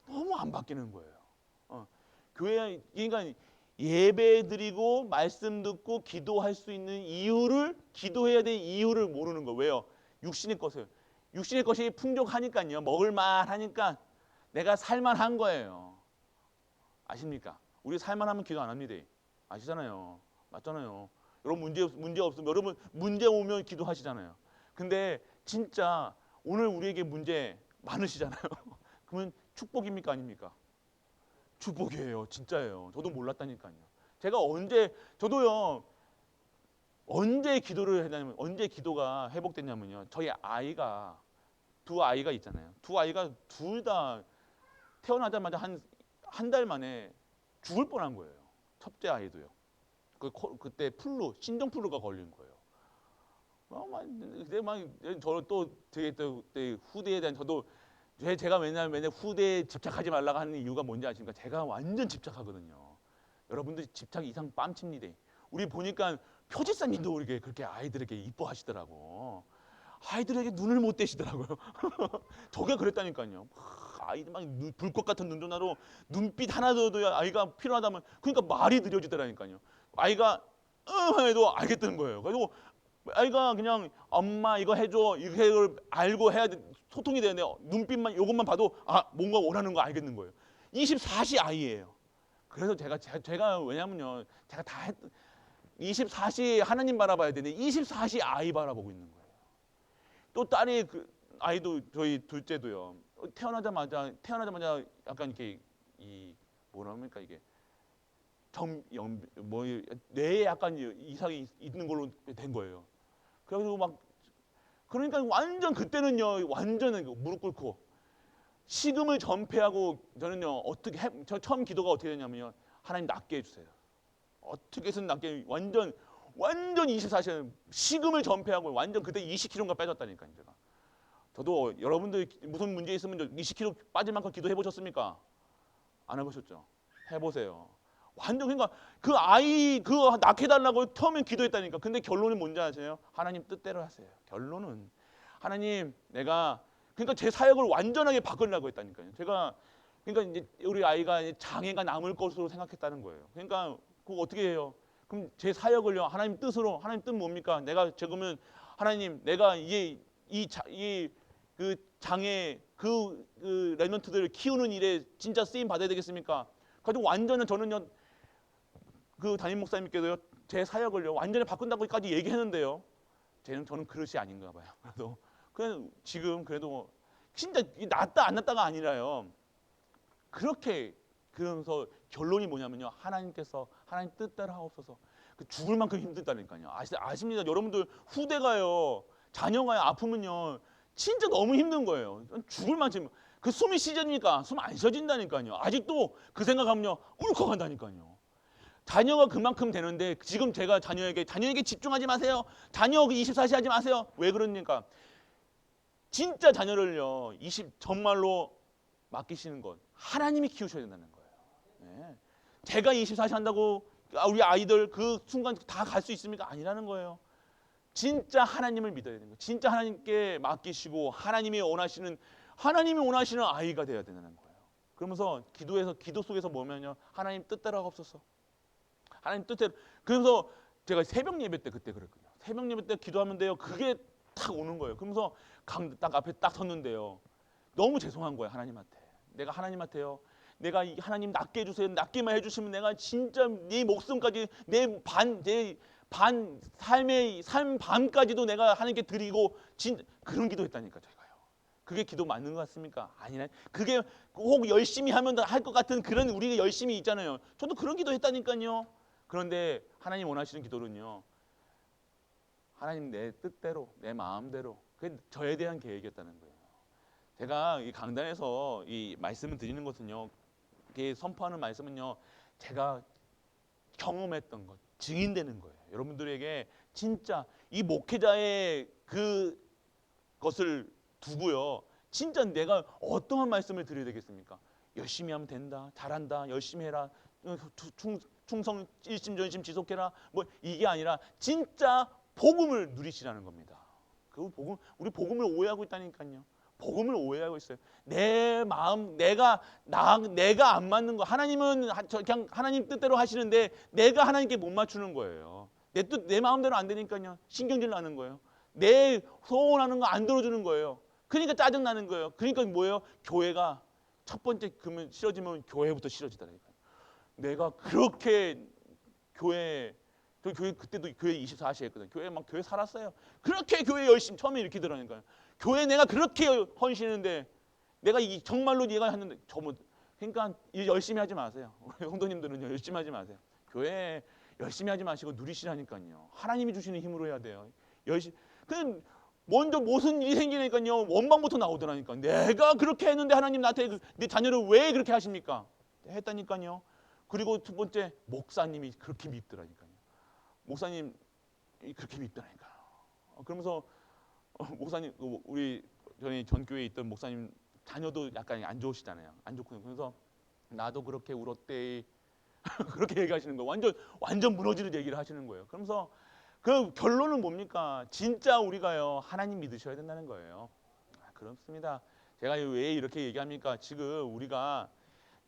너무 안 바뀌는 거예요. 교회, 그러니까 예배 드리고 말씀 듣고 기도할 수 있는 이유를, 기도해야 될 이유를 모르는 거예요. 왜요? 육신의 것이 풍족하니까요. 먹을만 하니까 내가 살만한 거예요. 아십니까? 우리 살만하면 기도 안 합니다. 아시잖아요. 맞잖아요. 여러분 문제 없으면, 여러분 문제 오면 기도하시잖아요. 근데 진짜 오늘 우리에게 문제 많으시잖아요. 그러면 축복입니까 아닙니까? 축복이에요. 진짜예요. 저도 몰랐다니까요. 저도요 언제 기도를 했냐면, 언제 기도가 회복됐냐면요, 저희 아이가, 2아이가 있잖아요. 2아이가 둘 다 태어나자마자 한 달 만에 죽을 뻔한 거예요. 첫째 아이도요. 그때 신종플루가 걸린 거예요. 저는 또 되게 후대에 대한, 제가 맨날 후대에 집착하지 말라고 하는 이유가 뭔지 아십니까? 제가 완전 집착하거든요. 여러분들 집착 이상 뺨칩니다. 우리 보니까 표지사님도 그렇게 아이들에게 이뻐하시더라고. 아이들에게 눈을 못 떼시더라고요. 저게 그랬다니까요. 아이들 막 불꽃 같은 눈도나로 눈빛 하나 더도 아이가 필요하다면 그러니까 말이 느려지더라니까요. 아이가 해도 알겠다는 거예요. 그리고 아이가 그냥 엄마 이거 해줘 이걸 알고 해야 돼, 소통이 되는데 눈빛만 요것만 봐도 아 뭔가 원하는 거 알겠는 거예요. 24시 아이예요. 그래서 제가 왜냐면요 제가 다 24시 하나님 바라봐야 되는데 24시 아이 바라보고 있는 거예요. 또 딸이 아이도 저희 둘째도요. 태어나자마자 약간 이렇게 이 뭐라 합니까 이게 뭐 뇌에 약간 이상이 있는 걸로 된 거예요. 그래가지고 막 그러니까 완전 그때는요 완전 무릎 꿇고 식음을 전폐하고 저는요 저 처음 기도가 어떻게 되냐면요 하나님 낫게 해주세요. 어떻게 해서 낫게 완전 24시간 식음을 전폐하고 완전 그때 20kg가 빠졌다니까요 제가. 저도 여러분들 무슨 문제 있으면 20kg 빠질 만큼 기도해 보셨습니까? 안 해보셨죠? 해보세요. 완전 그러니까 그 아이 낳게 해달라고 처음엔 기도했다니까. 근데 결론이 뭔지 아세요? 하나님 뜻대로 하세요. 결론은 하나님 내가 그러니까 제 사역을 완전하게 바꾸려고 했다니까요. 제가 그러니까 이제 우리 아이가 장애가 남을 것으로 생각했다는 거예요. 그러니까 그거 어떻게 해요? 그럼 제 사역을요 하나님 뜻으로 하나님 뜻 뭡니까? 내가 지금은 하나님 내가 그 장애 그 랩런트들을 키우는 일에 진짜 쓰임 받아야 되겠습니까? 가지고 완전히 저는요 그 담임 목사님께서요 제 사역을요 완전히 바꾼다고까지 얘기했는데요. 저는 그릇이 아닌가 봐요. 그래도 그냥 지금 그래도 진짜 낫다 안 낫다가 아니라요. 그렇게 그러면서 결론이 뭐냐면요. 하나님께서 하나님 뜻대로 하옵소서. 그 죽을 만큼 힘들다니까요. 아십니다. 여러분들 후대가요. 자녀가 아프면요. 진짜 너무 힘든 거예요. 죽을 만큼 그 숨이 쉬지니까 숨 안 쉬어진다니까요. 아직도 그 생각하면요. 울컥한다니까요. 자녀가 그만큼 되는데 지금 제가 자녀에게 집중하지 마세요. 자녀 24시 하지 마세요. 왜 그러니까 진짜 자녀를요. 정말로 맡기시는 것 하나님이 키우셔야 된다는 거예요. 네. 제가 24시 한다고 우리 아이들 그 순간 다 갈 수 있습니까? 아니라는 거예요. 진짜 하나님을 믿어야 되는 거예요. 진짜 하나님께 맡기시고 하나님이 원하시는 아이가 되어야 된다는 거예요. 그러면서 기도 속에서 뭐면요. 하나님 뜻대로 하옵소서. 하나님 뜻대로. 그래서 제가 새벽 예배 때 그때 그랬거든요. 새벽 예배 때 기도하면 돼요. 그게 딱 오는 거예요. 그러면서 딱 앞에 딱 섰는데요. 너무 죄송한 거예요. 하나님한테. 내가 하나님한테요. 내가 하나님 낫게 해주세요. 낫게만 해주시면 내가 진짜 네 목숨까지 내 삶 반까지도 내가 하나님께 드리고 그런 기도했다니까 제가요. 그게 기도 맞는 것 같습니까? 아니네. 그게 혹 열심히 하면 할 것 같은 그런 우리가 열심히 있잖아요. 저도 그런 기도했다니까요. 그런데 하나님 원하시는 기도는요. 하나님 내 뜻대로 내 마음대로 그게 저에 대한 계획이었다는 거예요. 제가 이 강단에서 이 말씀을 드리는 것은요. 이렇게 선포하는 말씀은요. 제가 경험했던 것, 증인되는 거예요. 여러분들에게 진짜 이 목회자의 그것을 두고요. 진짜 내가 어떠한 말씀을 드려야 되겠습니까? 열심히 하면 된다. 잘한다. 열심히 해라. 충성, 일심전심 지속해라. 뭐 이게 아니라 진짜 복음을 누리시라는 겁니다. 우리 복음을 오해하고 있다니까요. 복음을 오해하고 있어요. 내 마음, 내가 안 맞는 거. 하나님은 그냥 하나님 뜻대로 하시는데 내가 하나님께 못 맞추는 거예요. 내 마음대로 안 되니까요. 신경질 나는 거예요. 내 소원하는 거 안 들어주는 거예요. 그러니까 짜증 나는 거예요. 그러니까 뭐예요? 교회가 첫 번째 그러면 싫어지면 교회부터 싫어지더라니까요. 내가 그렇게 그때도 교회 24시 했거든요. 교회 살았어요. 그렇게 교회 열심히 처음에 이렇게 들어가니까요. 교회 내가 그렇게 헌신했는데 내가 정말로 네가 했는데 그러니까 일 열심히 하지 마세요. 우리 성도님들은요 열심히 하지 마세요. 교회 열심히 하지 마시고 누리시라니까요. 하나님이 주시는 힘으로 해야 돼요. 그냥 먼저 무슨 일이 생기니까요 원망부터 나오더라니까. 내가 그렇게 했는데 하나님 나한테 내 자녀를 왜 그렇게 하십니까? 했다니까요. 그리고 두 번째 목사님이 그렇게 밉더라니까요. 목사님 그렇게 밉더라니까요. 그러면서 목사님 우리 전에 전 교회에 있던 목사님 자녀도 약간 안 좋으시잖아요. 안 좋거든요. 그래서 나도 그렇게 울었대. 그렇게 얘기하시는 거예요. 완전 무너지는 얘기를 하시는 거예요. 그러면서 그 결론은 뭡니까? 진짜 우리가요 하나님 믿으셔야 된다는 거예요. 그렇습니다. 제가 왜 이렇게 얘기합니까? 지금 우리가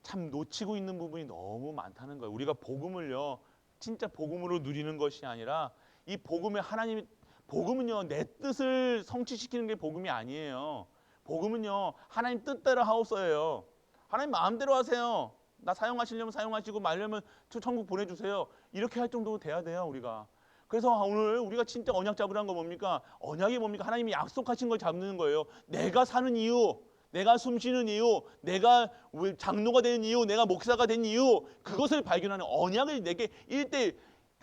참 놓치고 있는 부분이 너무 많다는 거예요. 우리가 복음을요, 진짜 복음으로 누리는 것이 아니라 이 복음에 하나님이 복음은요 내 뜻을 성취시키는 게 복음이 아니에요. 복음은요 하나님 뜻대로 하옵소예요. 하나님 마음대로 하세요. 나 사용하시려면 사용하시고 말려면 저 천국 보내주세요. 이렇게 할 정도로 돼야 돼요 우리가. 그래서 오늘 우리가 진짜 언약 잡으라는 거 뭡니까? 언약이 뭡니까? 하나님이 약속하신 걸 잡는 거예요. 내가 사는 이유, 내가 숨쉬는 이유, 내가 장로가 된 이유, 내가 목사가 된 이유, 그것을 발견하는 언약을 내게 1대1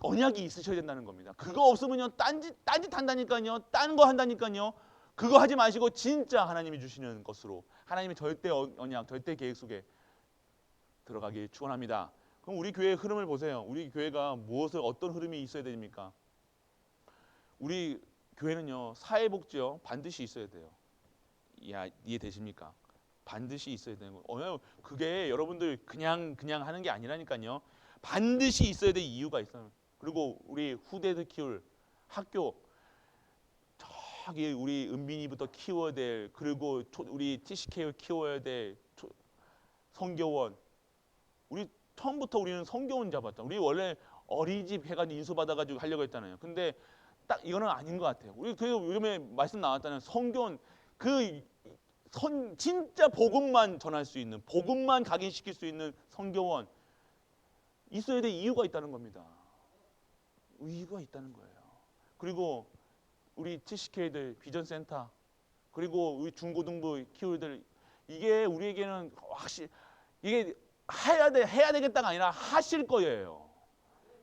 언약이 있으셔야 된다는 겁니다. 그거 없으면요 딴짓 한다니까요. 딴 거 한다니까요. 그거 하지 마시고 진짜 하나님이 주시는 것으로 하나님의 절대 언약, 절대 계획 속에 들어가길 축원합니다. 그럼 우리 교회의 흐름을 보세요. 우리 교회가 어떤 흐름이 있어야 됩니까? 우리 교회는요 사회복지요 반드시 있어야 돼요. 이해되십니까? 반드시 있어야 되는 거. 그게 여러분들 그냥 하는 게 아니라니까요. 반드시 있어야 될 이유가 있어요. 그리고 우리 후대들 키울 학교, 저기 우리 은빈이부터 키워야 될, 그리고 우리 TCK를 키워야 될 성교원. 우리 처음부터 우리는 성교원 잡았잖아. 우리 원래 어린이집 해가지고 인수받아가지고 하려고 했잖아요. 근데 딱 이거는 아닌 것 같아요. 우리 그 요즘에 말씀 나왔잖아요. 성교원 진짜 복음만 전할 수 있는, 복음만 각인시킬 수 있는 성교원 있어야 될 이유가 있다는 겁니다. 이유가 있다는 거예요. 그리고 우리 TCK들 비전센터, 그리고 우리 중고등부 키우들, 이게 우리에게는 확실히 이게 해야 되겠다가 아니라 하실 거예요.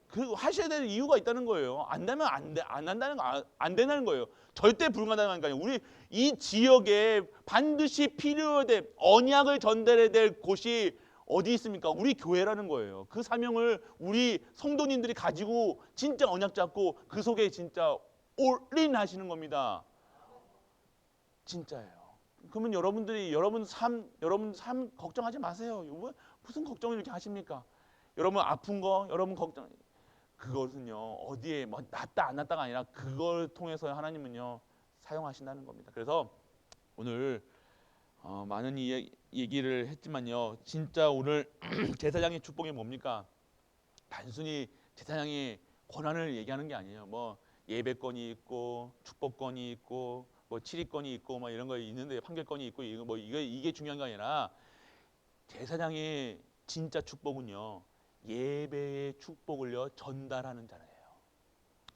그 하셔야 될 이유가 있다는 거예요. 안 되면 안 된다는 거예요. 절대 불가능하니까요. 우리 이 지역에 반드시 필요할 언약을 전달해야 될 곳이 어디 있습니까? 우리 교회라는 거예요. 그 사명을 우리 성도님들이 가지고 진짜 언약 잡고 그 속에 진짜 올인 하시는 겁니다. 진짜예요. 그러면 여러분 삶 걱정하지 마세요. 무슨 걱정을 이렇게 하십니까? 여러분 아픈 거, 여러분 걱정, 그것은요 어디에 뭐 낫다 안 낫다가 아니라 그걸 통해서 하나님은요 사용하신다는 겁니다. 그래서 오늘 많은 얘기를 했지만요, 진짜 오늘 제사장의 축복이 뭡니까? 단순히 제사장의 권한을 얘기하는 게 아니에요. 뭐 예배권이 있고 축복권이 있고 뭐 칠의권이 있고 뭐 이런 거 있는데, 판결권이 있고 이게 중요한 게 아니라 제사장의 진짜 축복은요 예배의 축복을요 전달하는 자예요.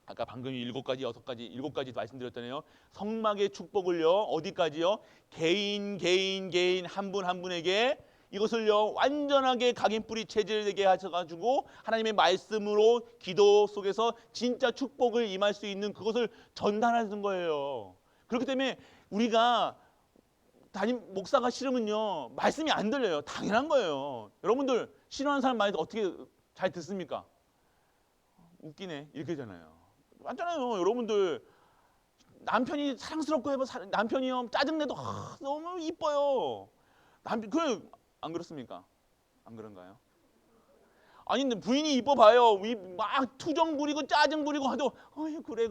아까 방금 7가지 말씀드렸잖아요. 성막의 축복을요 어디까지요? 개인 한 분 한 분에게 이것을요 완전하게 각인 뿌리 체질되게 하셔가지고 하나님의 말씀으로 기도 속에서 진짜 축복을 임할 수 있는 그것을 전달하는 거예요. 그렇기 때문에 우리가 담임 목사가 싫으면요 말씀이 안 들려요. 당연한 거예요. 여러분들 싫어하는 사람 말 어떻게 잘 듣습니까? 웃기네 이렇게잖아요. 맞잖아요. 여러분들 남편이 사랑스럽고 해봐. 남편이요 짜증내도 너무 이뻐요. 남편 안 그렇습니까? 안 그런가요? 아니 근데 부인이 이뻐 봐요. 막 투정 부리고 짜증 부리고 하도 그래.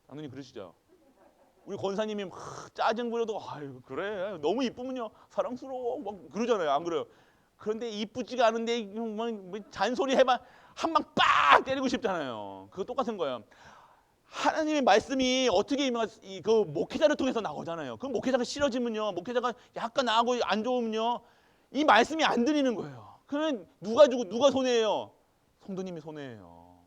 당연히 그러시죠. 우리 권사님이 막 짜증 부려도 그래 너무 이쁘면요 사랑스러워 막 그러잖아요. 안 그래요? 그런데 이쁘지가 않은데 뭐 잔소리 해봐 한 방 빡 때리고 싶잖아요. 그거 똑같은 거예요. 하나님의 말씀이 어떻게 그 목회자를 통해서 나오잖아요. 그 목회자가 싫어지면요, 목회자가 약간 나하고 안 좋으면요, 이 말씀이 안 들리는 거예요. 그러면 누가 손해예요? 성도님이 손해예요.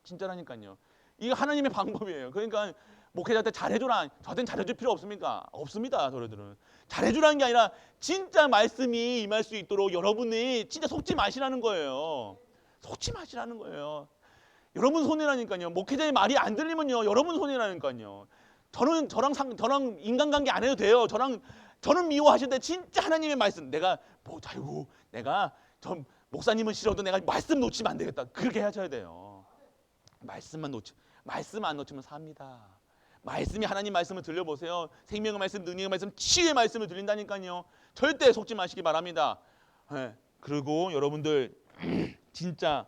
진짜라니까요. 이게 하나님의 방법이에요. 그러니까 목회자한테 잘해줘라. 저한테는 잘해줄 필요 없습니까? 없습니다. 저희들은 잘해주라는 게 아니라 진짜 말씀이 임할 수 있도록 여러분이 진짜 속지 마시라는 거예요. 속지 마시라는 거예요. 여러분 손해라니까요. 목회자의 말이 안 들리면요 여러분 손해라니까요. 저랑 인간관계 안 해도 돼요. 저는 미워하실 때 진짜 하나님의 말씀, 내가 저 목사님은 싫어도 내가 말씀 놓치면 안 되겠다. 그렇게 하셔야 돼요. 말씀 안 놓치면 삽니다. 말씀이 하나님 말씀을 들려보세요. 생명의 말씀, 능력의 말씀, 치유의 말씀을 들린다니까요. 절대 속지 마시기 바랍니다. 네. 그리고 여러분들 진짜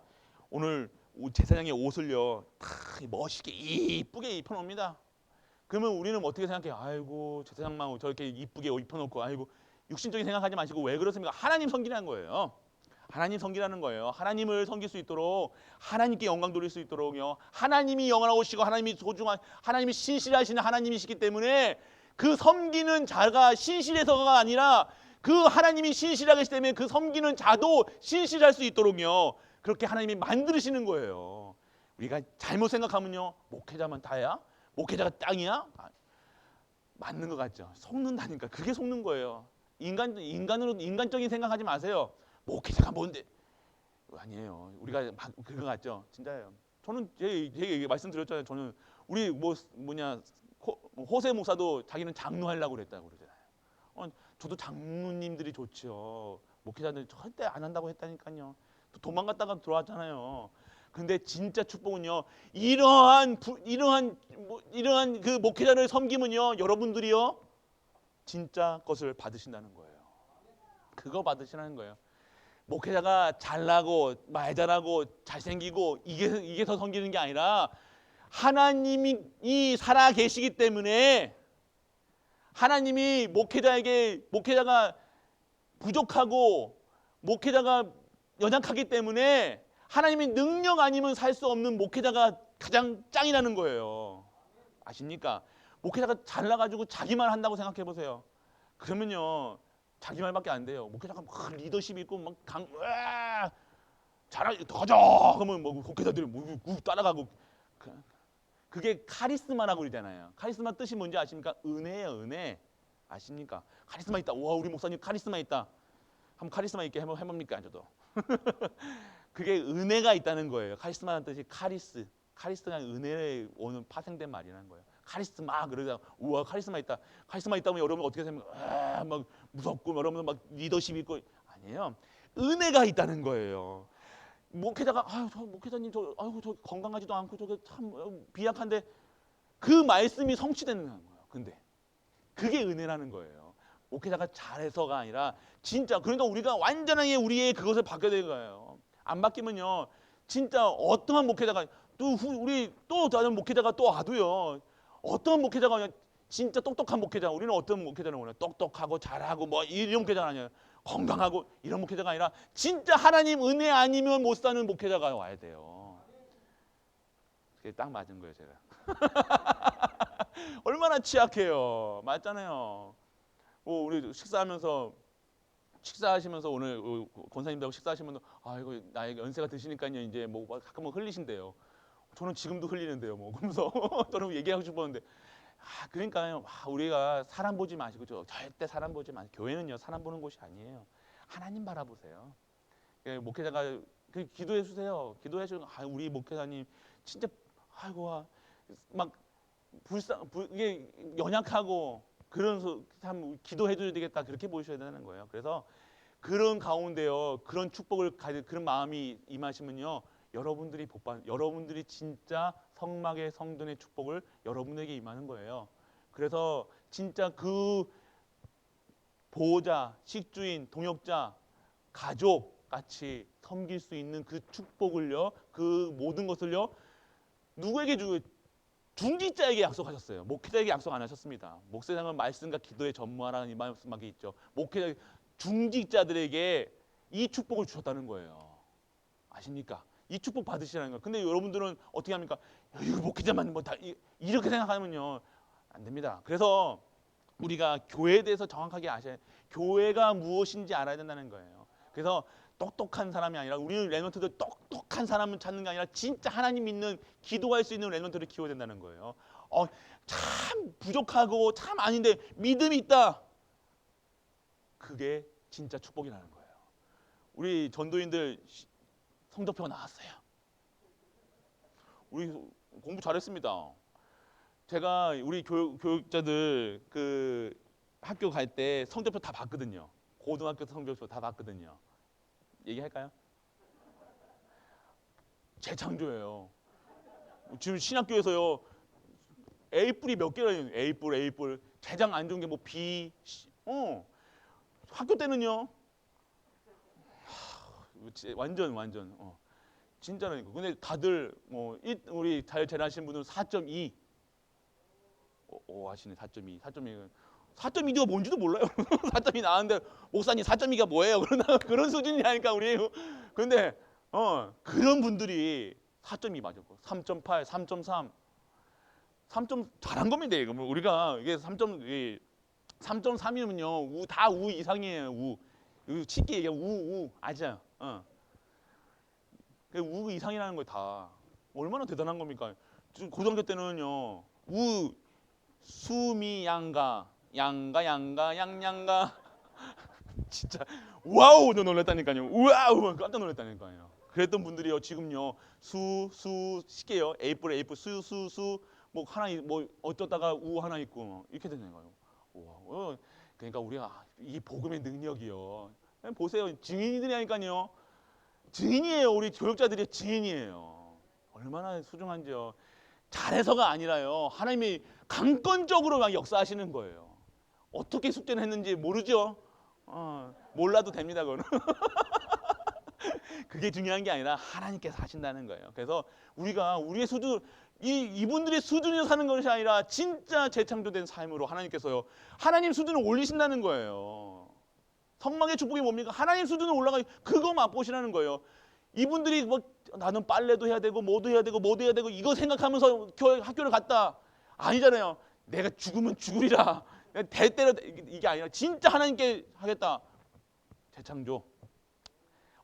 오늘 제사장의 옷을요 다 멋있게 이쁘게 입혀놓습니다. 그러면 우리는 어떻게 생각해요? 아이고 저 세상만 저렇게 이쁘게 입혀놓고 아이고 육신적인 생각하지 마시고 왜 그렇습니까? 하나님 섬기라는 거예요. 하나님 섬기라는 거예요. 하나님을 섬길 수 있도록 하나님께 영광 돌릴 수 있도록요. 하나님이 영원하시고 하나님이 소중한 하나님이 신실하신 하나님이시기 때문에 그 섬기는 자가 신실해서가 아니라 그 하나님이 신실하기 때문에 그 섬기는 자도 신실할 수 있도록요. 그렇게 하나님이 만드시는 거예요. 우리가 잘못 생각하면요. 목회자만 다야? 목회자가 땅이야? 맞는 것 같죠. 속는다니까. 그게 속는 거예요. 인간적인 생각하지 마세요. 목회자가 뭔데? 아니에요. 우리가 막 그거 같죠. 진짜예요. 저는 제 말씀드렸잖아요. 저는 우리 호세 목사도 자기는 장로하려고 그랬다고 그러잖아요. 저도 장로님들이 좋죠. 목회자들 절대 안 한다고 했다니까요. 또 도망갔다가 들어왔잖아요. 근데 진짜 축복은요. 이러한 그 목회자를 섬기면요. 여러분들이요. 진짜 것을 받으신다는 거예요. 그거 받으시라는 거예요. 목회자가 잘나고 말 잘하고 잘생기고 이게 더 섬기는 게 아니라 하나님이 살아 계시기 때문에 하나님이 목회자가 부족하고 목회자가 연약하기 때문에 하나님이 능력 아니면 살 수 없는 목회자가 가장 짱이라는 거예요. 아십니까? 목회자가 잘나가지고 자기만 한다고 생각해 보세요. 그러면요 자기 말밖에 안 돼요. 목회자가 막 리더십 있고 막 잘하지 더 가자 그러면 뭐 목회자들이 따라가고 그게 카리스마라고 그러잖아요. 카리스마 뜻이 뭔지 아십니까? 은혜예요, 은혜. 아십니까? 카리스마 있다. 와 우리 목사님 카리스마 있다. 한번 카리스마 있게 해봅니까? 저도. 그게 은혜가 있다는 거예요. 카리스마라는 뜻이 카리스가 은혜에 오는 파생된 말이라는 거예요. 카리스마 그러다 우와 카리스마 있다. 카리스마 있다면 여러분 어떻게 생각해요? 막 무섭고 여러분 막 리더십 있고 아니에요. 은혜가 있다는 거예요. 목회자가 저 목회자님 저 건강하지도 않고 저게 참 비약한데 그 말씀이 성취되는 거예요. 근데 그게 은혜라는 거예요. 목회자가 잘해서가 아니라 진짜 그러니까 우리가 완전하게 우리의 그것을 바뀌어야 되는 거예요. 안 바뀌면요 진짜 어떠한 목회자가 또 다른 목회자가 또 와도요 어떤 목회자가 진짜 똑똑한 목회자 우리는 어떤 목회자를 원해요? 똑똑하고 잘하고 뭐 이런 목회자가 아니에요. 건강하고 이런 목회자가 아니라 진짜 하나님 은혜 아니면 못 사는 목회자가 와야 돼요. 그게 딱 맞은 거예요 제가. 얼마나 취약해요. 맞잖아요. 우리 식사하시면서 오늘 권사님들하고 식사하시면서 이거 나의 연세가 드시니까요 이제 뭐 가끔 흘리신대요. 저는 지금도 흘리는데요. 뭐 그러면서 저는 얘기하고 싶었는데 그러니까요. 우리가 사람 보지 마시고 절대 사람 보지 마시고 교회는요 사람 보는 곳이 아니에요. 하나님 바라보세요. 목회자가 기도해 주세요. 기도해 주는 우리 목회자님 진짜 막 이게 연약하고 그런 참 기도해 줘야 되겠다 그렇게 보셔야 되는 거예요. 그래서 그런 가운데요 그런 축복을 가진 그런 마음이 임하시면요 여러분들이 진짜 성막의 성전의 축복을 여러분에게 임하는 거예요. 그래서 진짜 그 보호자, 식주인, 동역자, 가족 같이 섬길 수 있는 그 축복을요 그 모든 것을요 누구에게 주고 중직자에게 약속하셨어요. 목회자에게 약속 안 하셨습니다. 목회자는 말씀과 기도에 전무하라는 이 말씀밖에 있죠. 목회자 중직자들에게 이 축복을 주셨다는 거예요. 아십니까? 이 축복 받으시라는 거예요. 근데 여러분들은 어떻게 합니까? 이거 목회자만 뭐 다 이렇게 생각하면요 안 됩니다. 그래서 우리가 교회에 대해서 정확하게 아셔야 교회가 무엇인지 알아야 된다는 거예요. 그래서 똑똑한 사람이 아니라 우리는 렘넌트들 똑똑한 사람을 찾는 게 아니라 진짜 하나님 믿는 기도할 수 있는 렘넌트를 키워야 된다는 거예요. 참 부족하고 참 아닌데 믿음이 있다. 그게 진짜 축복이라는 거예요. 우리 전도인들 성적표가 나왔어요. 우리 공부 잘했습니다. 제가 우리 교육자들 그 학교 갈 때 성적표 다 봤거든요. 고등학교 성적표 다 봤거든요. 얘기할까요? 재창조예요. 지금 신학교에서요 A뿔이 몇 개라요? A뿔 재장 안 좋은 게 뭐 B, C, 학교 때는요 완전 진짜라니까. 근데 다들 우리 잘 재나신 분은 4.2 오 하시네. 4.2. 4.2가 뭔지도 몰라요. 4.2 나왔는데 목사님 4.2가 뭐예요? 그런 수준이라니까 우리. 근데 그런 분들이 4.2 맞았고 3.8, 3.3, 3점 잘한 겁니다. 이거 우리가 이게 3.3이면요 다 우 이상이에요. 우 쉽게 얘기해 우 아시죠? 우 이상이라는 거 다 얼마나 대단한 겁니까? 고등학교 때는요 우 수미 양가 양양가 진짜 와우 놀랐다니까요. 와우 깜짝 놀랐다니까요. 그랬던 분들이요 지금요 수 쉽게요 에이플 수 뭐 하나 뭐 어쩌다가 우 하나 있고 이렇게 되는 거예요. 와, 그러니까 우리가 이 복음의 능력이요. 보세요 증인이라니까요. 증인이에요. 우리 교육자들이 증인이에요. 얼마나 소중한지요. 잘해서가 아니라요. 하나님이 강권적으로 막 역사하시는 거예요. 어떻게 숙제를 했는지 모르죠. 몰라도 됩니다. 그거는. 그게 중요한 게 아니라 하나님께서 하신다는 거예요. 그래서 우리가 우리의 수준 이분들의 수준에서 사는 것이 아니라 진짜 재창조된 삶으로 하나님께서요. 하나님 수준을 올리신다는 거예요. 성막의 축복이 뭡니까? 하나님 수준을 올라가 그거 맛보시라는 거예요. 이분들이 뭐 나는 빨래도 해야 되고 뭐도 해야 되고 이거 생각하면서 학교를 갔다 아니잖아요. 내가 죽으면 죽으리라. 대때려 이게 아니라 진짜 하나님께 하겠다. 재창조.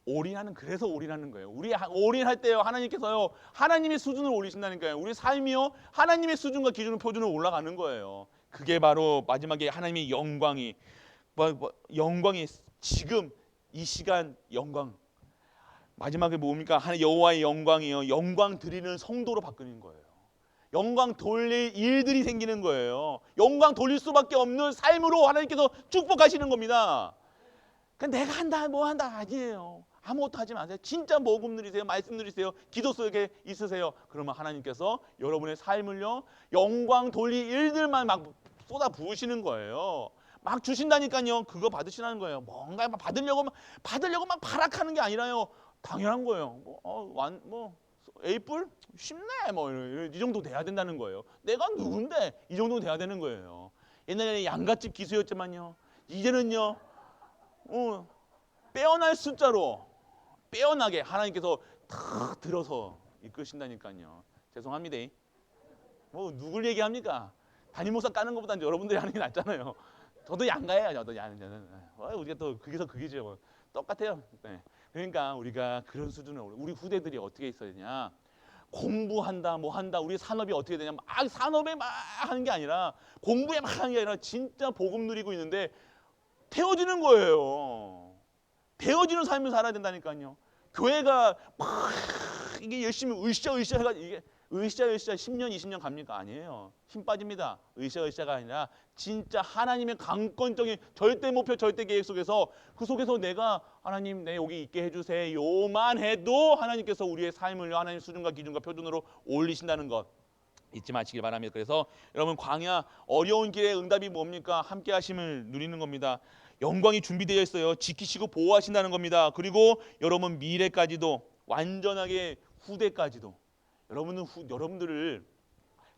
올인하는 그래서 올인하는 거예요. 우리 올인할 때요 하나님께서요 하나님의 수준을 올리신다니까요. 우리 삶이요 하나님의 수준과 기준을 표준을 올라가는 거예요. 그게 바로 마지막에 하나님의 영광이 영광이 지금 이 시간 영광 마지막에 뭡니까? 여호와의 영광이요 영광 드리는 성도로 바뀌는 거예요. 영광 돌릴 일들이 생기는 거예요. 영광 돌릴 수밖에 없는 삶으로 하나님께서 축복하시는 겁니다. 내가 한다 뭐 한다 아니에요. 아무것도 하지 마세요. 진짜 복음 누리세요. 말씀 누리세요. 기도 속에 있으세요. 그러면 하나님께서 여러분의 삶을요 영광 돌릴 일들만 막 쏟아 부으시는 거예요. 막 주신다니까요. 그거 받으시라는 거예요. 뭔가 받으려고 막 발악하는 게 아니라요. 당연한 거예요. 에이플 쉽네 이 정도 돼야 된다는 거예요. 내가 누군데 이 정도 돼야 되는 거예요. 옛날에 양갓집 기수였지만요. 이제는요. 빼어날 숫자로 빼어나게 하나님께서 탁 들어서 이끄신다니까요. 죄송합니다. 뭐 누굴 얘기합니까? 담임 목사 까는 것보다는 여러분들이 하는 게 낫잖아요. 저도 양가예요. 저도 우리가 또 거기서 그게죠. 뭐. 똑같아요. 네. 그러니까 우리가 그런 수준을 우리 후대들이 어떻게 있어야 되냐? 공부한다, 뭐 한다. 우리 산업이 어떻게 되냐? 막 산업에 막 하는 게 아니라 공부에 막 하는 게 아니라 진짜 복음 누리고 있는데 태워지는 거예요. 배워지는 삶을 살아야 된다니까요. 교회가 막 이게 열심히 으쌰 해가지고 이게 으쌰 10년 20년 갑니까? 아니에요. 힘 빠집니다. 으쌰가 아니라 진짜 하나님의 강권적인 절대 목표 절대 계획 속에서 그 속에서 내가 하나님 내 여기 있게 해주세요만 해도 하나님께서 우리의 삶을 하나님 수준과 기준과 표준으로 올리신다는 것 잊지 마시길 바랍니다. 그래서 여러분 광야 어려운 길의 응답이 뭡니까? 함께 하심을 누리는 겁니다. 영광이 준비되어 있어요. 지키시고 보호하신다는 겁니다. 그리고 여러분 미래까지도 완전하게 후대까지도 여러분들을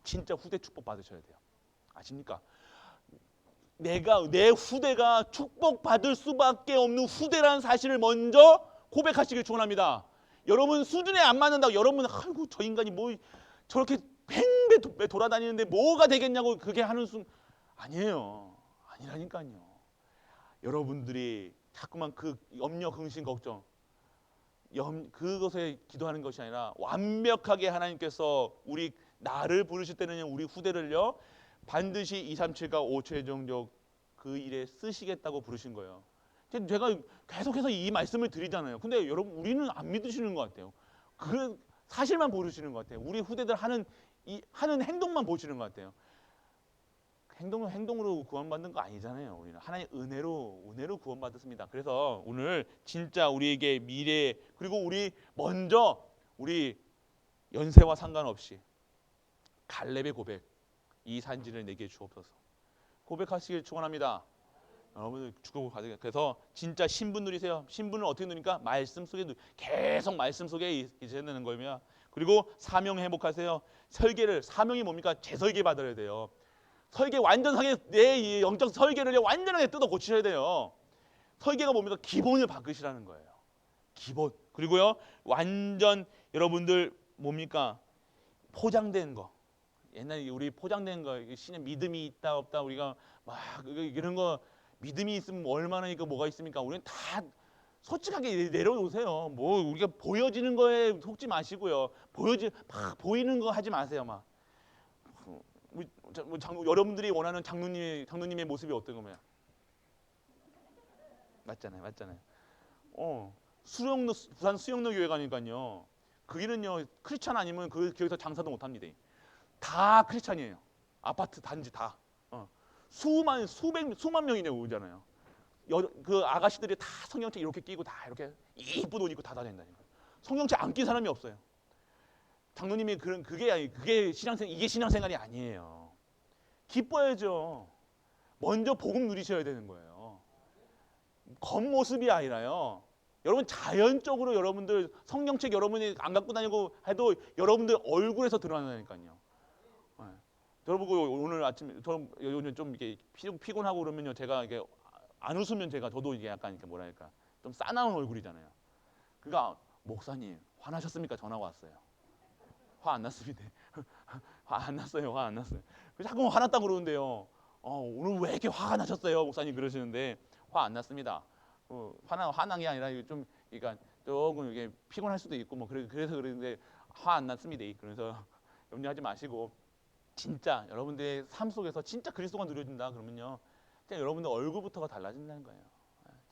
진짜 후대 축복 받으셔야 돼요. 아십니까? 내 후대가 축복받을 수밖에 없는 후대라는 사실을 먼저 고백하시길 축원합니다. 여러분 수준에 안 맞는다고 여러분 아이고 저 인간이 뭐 저렇게 팽배 돌아다니는데 뭐가 되겠냐고 그게 하는 아니에요. 아니라니까요. 여러분들이 자꾸만 그 염려, 근심, 걱정 그것에 기도하는 것이 아니라 완벽하게 하나님께서 나를 부르실 때는요 우리 후대를요 반드시 237과 5초의 정적 그 일에 쓰시겠다고 부르신 거예요. 제가 계속해서 이 말씀을 드리잖아요. 근데 여러분 우리는 안 믿으시는 것 같아요. 그 사실만 보시는 것 같아요. 우리 후대들 하는 행동만 보시는 것 같아요. 행동으로 구원받는 거 아니잖아요. 우리는 하나님의 은혜로 구원받았습니다. 그래서 오늘 진짜 우리에게 미래 그리고 우리 연세와 상관없이 갈렙의 고백 이 산지를 내게 주옵소서. 고백하시길 축원합니다. 여러분들 축복받으세요. 그래서 진짜 신분 누리세요. 신분을 어떻게 누리니까 말씀 속에 계속 말씀 속에 있어야 되는 거며 그리고 사명 회복하세요. 사명이 뭡니까? 재설계 받아야 돼요. 설계 완전하게 내 영적 설계를 완전하게 뜯어 고치셔야 돼요. 설계가 뭡니까? 기본을 바꾸시라는 거예요. 기본. 그리고요 완전 여러분들 뭡니까? 포장된 거. 옛날에 우리 포장된 거 신의 믿음이 있다 없다 우리가 막 이런 거 믿음이 있으면 얼마나 이거 뭐가 있습니까? 우리는 다 솔직하게 내려놓으세요. 뭐 우리가 보여지는 거에 속지 마시고요. 막 보이는 거 하지 마세요. 막 여러분들이 원하는 장로님의 모습이 어떤 거면 맞잖아요. 부산 수영로 교회 가니까요. 거기는요 크리스찬 아니면 거기서 장사도 못 합니다. 다 크리스찬이에요. 아파트 단지 다 수만 명이 오잖아요. 그 아가씨들이 다 성경책 이렇게 끼고 다 이렇게 이쁜 옷 입고 다 다닌다니까요. 성경책 안 낀 사람이 없어요. 장로님이 그게 신앙생활이 아니에요. 기뻐야죠. 먼저 복음 누리셔야 되는 거예요. 겉모습이 아니라요. 여러분 자연적으로 여러분들 성경책 여러분이 안 갖고 다니고 해도 여러분들 얼굴에서 드러나니까요. 여러분 오늘 아침에 오늘 좀 이렇게 피곤하고 그러면요 제가 이게 안 웃으면 저도 이게 약간 이렇게 뭐랄까 좀 싸나운 얼굴이잖아요. 그러니까 목사님 화나셨습니까? 전화가 왔어요. 화 안 났습니다. 화 안 났어요. 자꾸 화났다고 그러는데요. 오늘 왜 이렇게 화가 나셨어요? 목사님 그러시는데 화 안 났습니다. 화난 게 아니라 좀 그러니까 조금 이게 피곤할 수도 있고 뭐 그래서 그러는데 화 안 났습니다. 그래서 염려하지 마시고 진짜 여러분들의 삶 속에서 진짜 그리스도가 누려진다 그러면요. 진짜 여러분들 얼굴부터가 달라진다는 거예요.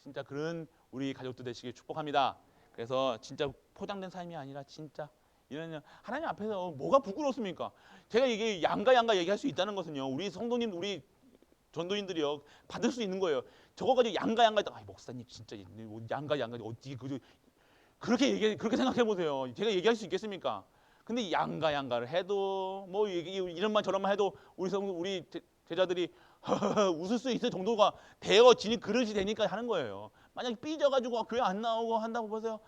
진짜 그런 우리 가족들 되시길 축복합니다. 그래서 진짜 포장된 삶이 아니라 진짜 이런 하나님 앞에서 뭐가 부끄럽습니까? 제가 이게 양가 얘기할 수 있다는 것은요. 우리 성도님, 우리 전도인들이요 받을 수 있는 거예요. 저거 가지고 양가 목사님 진짜 양가 어찌 그렇게 생각해 보세요. 제가 얘기할 수 있겠습니까? 근데 양가를 해도 뭐 이런만 저런만 해도 우리 제자들이 웃을 수 있을 정도가 되어지니 그릇이 되니까 하는 거예요. 만약 삐져가지고 교회 안 나오고 한다고 보세요.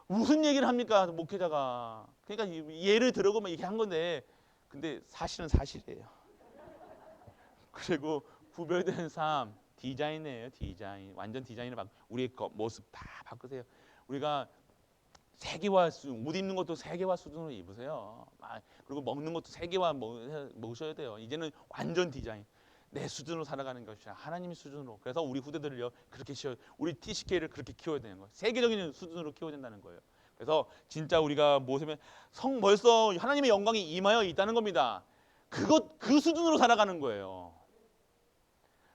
무슨 얘기를 합니까 목회자가? 그러니까 예를 들어보면 이렇게 한 건데, 근데 사실은 사실이에요. 그리고 구별된 삶 디자인이에요. 디자인 완전 디자인을 우리의 모습 다 바꾸세요. 우리가 옷 입는 것도 세계화 수준으로 입으세요. 그리고 먹는 것도 세계화 먹으셔야 돼요. 이제는 완전 디자인. 내 수준으로 살아가는 것이 하나님의 수준으로. 그래서 우리 후대들을요 그렇게 우리 TCK를 그렇게 키워야 되는 거예요. 세계적인 수준으로 키워야 된다는 거예요. 그래서 진짜 우리가 모습에 벌써 하나님의 영광이 임하여 있다는 겁니다. 그 수준으로 살아가는 거예요.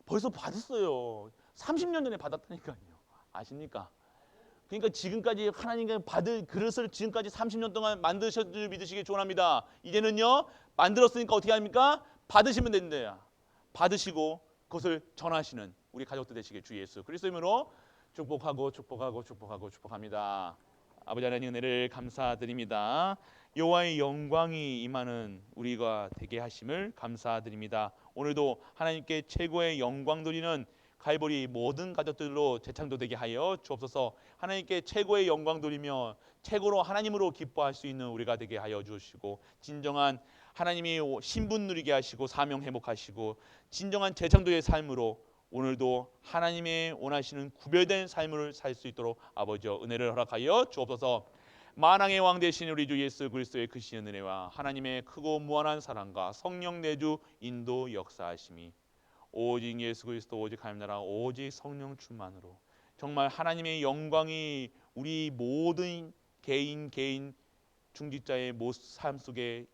벌써 받았어요. 30년 전에 받았다니까요. 아십니까? 그러니까 지금까지 하나님께 받을 그릇을 지금까지 30년 동안 만드셨 줄 믿으시기 축원합니다. 이제는요 만들었으니까 어떻게 합니까? 받으시면 된대요. 받으시고 그것을 전하시는 우리 가족들 되시길 주 예수 그리스도 이름으로 축복합니다. 아버지 하나님 은혜를 감사드립니다. 여호와의 영광이 임하는 우리가 되게 하심을 감사드립니다. 오늘도 하나님께 최고의 영광 돌리는 갈보리 모든 가족들로 재창조되게 하여 주옵소서. 하나님께 최고의 영광 돌리며 최고로 하나님으로 기뻐할 수 있는 우리가 되게 하여 주시고 진정한 하나님이 신분 누리게 하시고 사명 회복하시고 진정한 재창조의 삶으로 오늘도 하나님의 원하시는 구별된 삶을 살 수 있도록 아버지여 은혜를 허락하여 주옵소서. 만왕의 왕 되신 우리 주 예수 그리스도의 크신 은혜와 하나님의 크고 무한한 사랑과 성령 내주 인도 역사하심이 오직 예수 그리스도 오직 하나님 나라 오직 성령 충만으로 정말 하나님의 영광이 우리 모든 개인 중직자의 삶 속에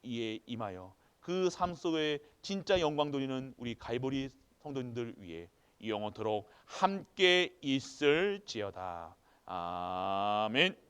임하여 그 삶 속에 진짜 영광 돌리는 우리 갈보리 성도님들 위해 영원토록 함께 있을지어다. 아멘.